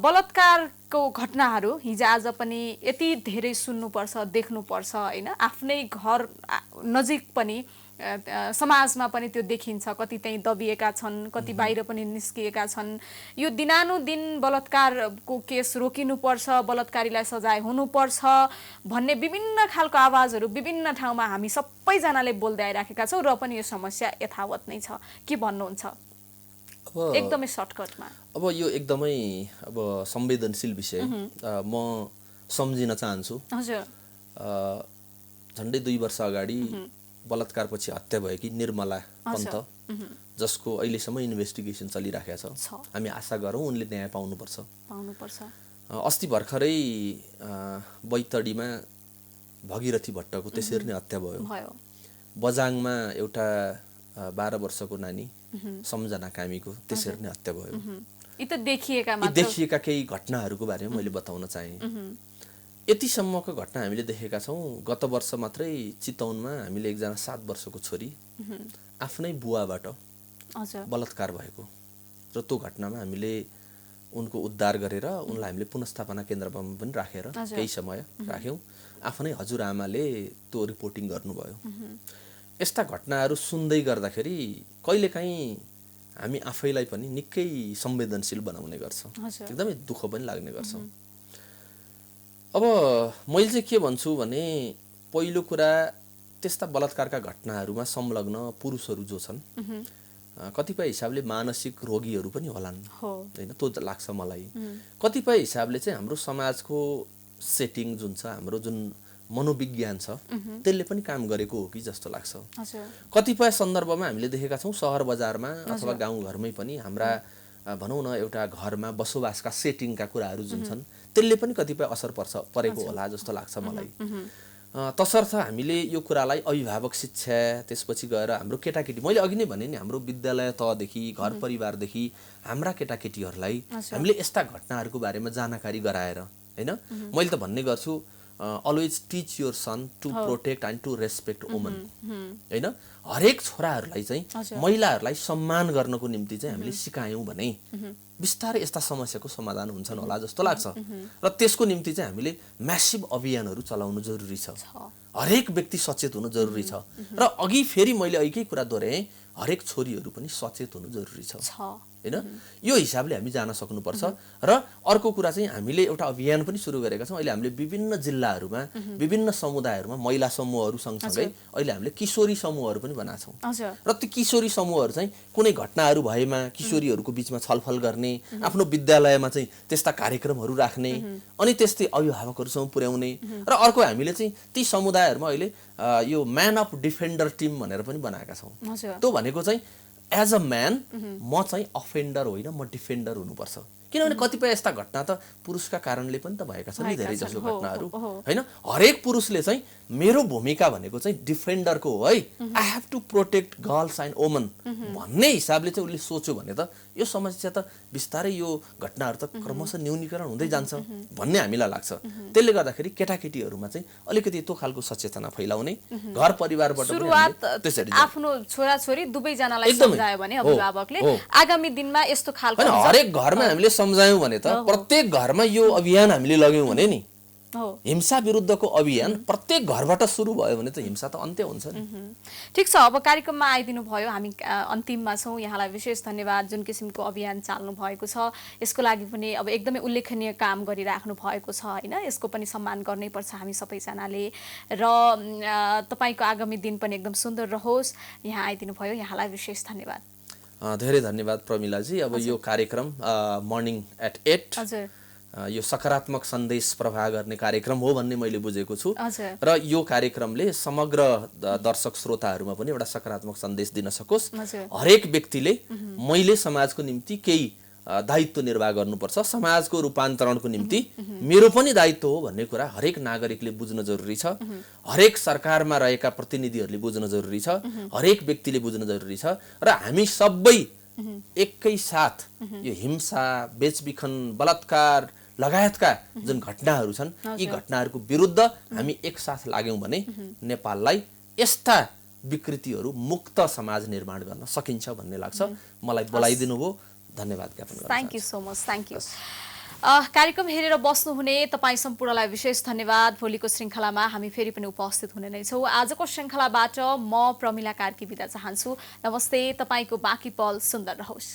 बलात्कारको घटनाहरू हिजो आज पनि यति धेरै सुन्नुपर्छ, देख्नुपर्छ होइन। आफ्नै घर नजिक पनि समाजमा पनि त्यो देखिन्छ। कति त्यहीँ दबिएका छन्, कति बाहिर पनि निस्किएका छन्। यो दिनानुदिन बलात्कारको केस रोकिनुपर्छ, बलात्कारीलाई सजाय हुनुपर्छ भन्ने विभिन्न खालको आवाजहरू विभिन्न ठाउँमा हामी सबैजनाले बोल्दै आइराखेका छौँ। र पनि यो समस्या यथावत नै छ। के भन्नुहुन्छ एकदमै सर्टकटमा? अब यो एकदमै संवेदनशील विषय म सम्झिन चाहन्छु। हजुर, झन्डै 2 वर्ष अगाडि बलात्कारपछि हत्या भएकी निर्मला पन्त, जसको अहिलेसम्म इन्भेस्टिगेसन चलिराखेको छ। हामी आशा गरौँ उनले न्याय पाउनुपर्छ। अस्ति भर्खरै बैतडीमा भगीरथी भट्टको त्यसरी नै हत्या भयो। बजाङमा एउटा 12 वर्षको नानी सम्झना कामीको त्यसरी नै हत्या भयो। यी देखिएका केही घटनाहरूको बारेमा मैले बताउन चाहे। यतिसम्मको घटना हामीले देखेका छौँ। गत वर्ष मात्रै चितवनमा हामीले एकजना 7 वर्षको छोरी आफ्नै बुवाबाट बलात्कार भएको र त्यो घटनामा हामीले उनको उद्धार गरेर उनलाई हामीले पुनर्स्थापना केन्द्रमा पनि राखेर केही समय राख्यौँ। आफ्नै हजुरआमाले त्यो रिपोर्टिङ गर्नुभयो। यस्ता घटनाहरू सुन्दै गर्दाखेरि कहिलेकाहीँ हामी आफैलाई पनि निकै संवेदनशील बनाउने गर्छ, एकदमै दुःख पनि लाग्ने गर्छ। अब मैले चाहिँ के भन्छु भने, पहिलो कुरा त्यस्ता बलात्कारका घटनाहरूमा संलग्न पुरुषहरू जो छन् कतिपय हिसाबले मानसिक रोगीहरू पनि होलान् हैन, त्यो लाग्छ मलाई। कतिपय हिसाबले चाहिँ हाम्रो समाजको सेटिङ जुन छ, हाम्रो जुन मनोविज्ञान छ त्यसले पनि काम गरेको हो कि जस्तो लाग्छ। कतिपय सन्दर्भमा हामीले देखेका छौँ सहर बजारमा अथवा गाउँघरमै पनि हाम्रा भनौँ न एउटा घरमा बसोबासका सेटिङका कुराहरू जुन छन् त्यसले पनि कतिपय असर परेको होला जस्तो लाग्छ मलाई। तसर्थ हामीले यो कुरालाई अभिभावक शिक्षा, त्यसपछि गएर हाम्रो केटाकेटी, मैले अघि नै भने नि हाम्रो विद्यालय तहदेखि घर परिवारदेखि हाम्रा केटाकेटीहरूलाई हामीले यस्ता घटनाहरूको बारेमा जानकारी गराएर हैन, मैले त भन्ने गर्छु always teach your son to protect and to respect women हैन। हरेक छोराहरूलाई चाहिँ महिलाहरूलाई सम्मान गर्नको निम्ति चाहिँ हामीले सिकायौँ भने बिस्तारै यस्ता समस्याको समाधान हुन्छन् होला जस्तो लाग्छ। र त्यसको निम्ति चाहिँ हामीले म्यासिभ अभियानहरू चलाउनु जरुरी छ। हरेक व्यक्ति सचेत हुनु जरुरी छ। र अघि फेरि मैले अघिकै कुरा दोहोऱ्याएँ, हरेक छोरीहरू पनि सचेत हुनु जरुरी छ हैन। यो हिसाबले हामी जान सक्नुपर्छ। र अर्को कुरा चाहिँ हामीले एउटा अभियान पनि सुरु गरेका छौँ। अहिले हामीले विभिन्न जिल्लाहरूमा विभिन्न समुदायहरूमा महिला समूहहरू सँगसँगै अहिले हामीले किशोरी समूहहरू पनि बनाएको छौँ। र ती किशोरी समूहहरू चाहिँ कुनै घटनाहरू भएमा किशोरीहरूको बिचमा छलफल गर्ने, आफ्नो विद्यालयमा चाहिँ त्यस्ता कार्यक्रमहरू राख्ने, अनि त्यस्तै अभिभावकहरूसँग पुर्याउने। र अर्को हामीले चाहिँ ती समुदायहरूमा अहिले यो म्यान अफ डिफेन्डर टिम भनेर पनि बनाएका छौँ। त्यो भनेको चाहिँ एज अ म्यान म चाहिँ अफेन्डर होइन, म डिफेन्डर हुनुपर्छ। किनभने कतिपय यस्ता घटना त पुरुषका कारणले पनि त भएका छन् नि, धेरै जसो घटनाहरू हैन। हरेक पुरुषले चाहिँ मेरो भूमिका भनेको चाहिँ डिफेन्डरको हो है, I have to protect girls and woman भन्ने हिसाबले चाहिँ उसले सोच्यो भने त यो समस्या त बिस्तारै यो घटनाहरू त क्रमशः न्यूनीकरण हुँदै जान्छ भन्ने हामीलाई लाग्छ। त्यसले गर्दाखेरि केटाकेटीहरूमा चाहिँ अलिकति त्यो खालको सचेतना फैलाउने, घर परिवारबाट त्यसरी आफ्नो छोराछोरी दुवैजनालाई सम्झायो भने अभिभावकले आगामी दिनमा यस्तो खालको हरेक घरमा हामीले सम्झायौँ भने त, प्रत्येक घरमा यो अभियान हामीले लग्यौँ भने नि, हिंसा विरुद्धको अभियान प्रत्येक घरबाट सुरु भयो भने त हिंसा त अन्त्य हुन्छ नि। ठिक छ, अब कार्यक्रममा आइदिनु भयो, हामी अन्तिममा छौँ। यहाँलाई विशेष धन्यवाद। जुन किसिमको अभियान चाल्नु भएको छ यसको लागि पनि अब एकदमै उल्लेखनीय काम गरिराख्नु भएको छ हैन, यसको पनि सम्मान गर्नै पर्छ हामी सबैजनाले। र तपाईको आगामी दिन पनि एकदम सुन्दर रहोस्। यहाँ आइदिनु भयो, यहाँलाई विशेष धन्यवाद। धेरै धन्यवाद प्रमिलाजी। अब यो कार्यक्रम मर्निङ एट 8 हजुर यो सकारात्मक सन्देश प्रवाह गर्ने कार्यक्रम हो भन्ने मैले बुझेको छु। र यो कार्यक्रमले समग्र दर्शक श्रोताहरूमा पनि एउटा सकारात्मक सन्देश दिन सकोस्। हरेक व्यक्तिले मैले समाजको निम्ति केही दायित्व निर्वाह गर्नुपर्छ। समाजको रूपान्तरणको निम्ति मेरो पनि दायित्व हो भन्ने कुरा हरेक नागरिकले बुझ्न जरुरी छ। हरेक सरकारमा रहेका प्रतिनिधिहरूले बुझ्न जरुरी छ। हरेक व्यक्तिले बुझ्न जरुरी छ र हामी सबै एकै साथ यो हिंसा, बेचबिखन, बलात्कार लगायतका जुन घटनाहरू छन् यी घटनाहरूको विरुद्ध हामी एकसाथ लाग्यौं भने नेपाललाई यस्ता विकृतिहरू मुक्त समाज निर्माण गर्न सकिन्छ भन्ने लाग्छ। मलाई बोलाइदिनु भयो, धन्यवाद ज्ञापन गर्न thank you so much. Thank you. कार्यक्रम हेरेर बस्नुहुने तपाईँ सम्पूर्णलाई विशेष धन्यवाद। भोलिको श्रृङ्खलामा हामी फेरि पनि उपस्थित हुने नै छौँ। आजको श्रृङ्खलाबाट म प्रमिला कार्की बिदा चाहन्छु। नमस्ते। तपाईँको बाँकी पल सुन्दर रहोस्।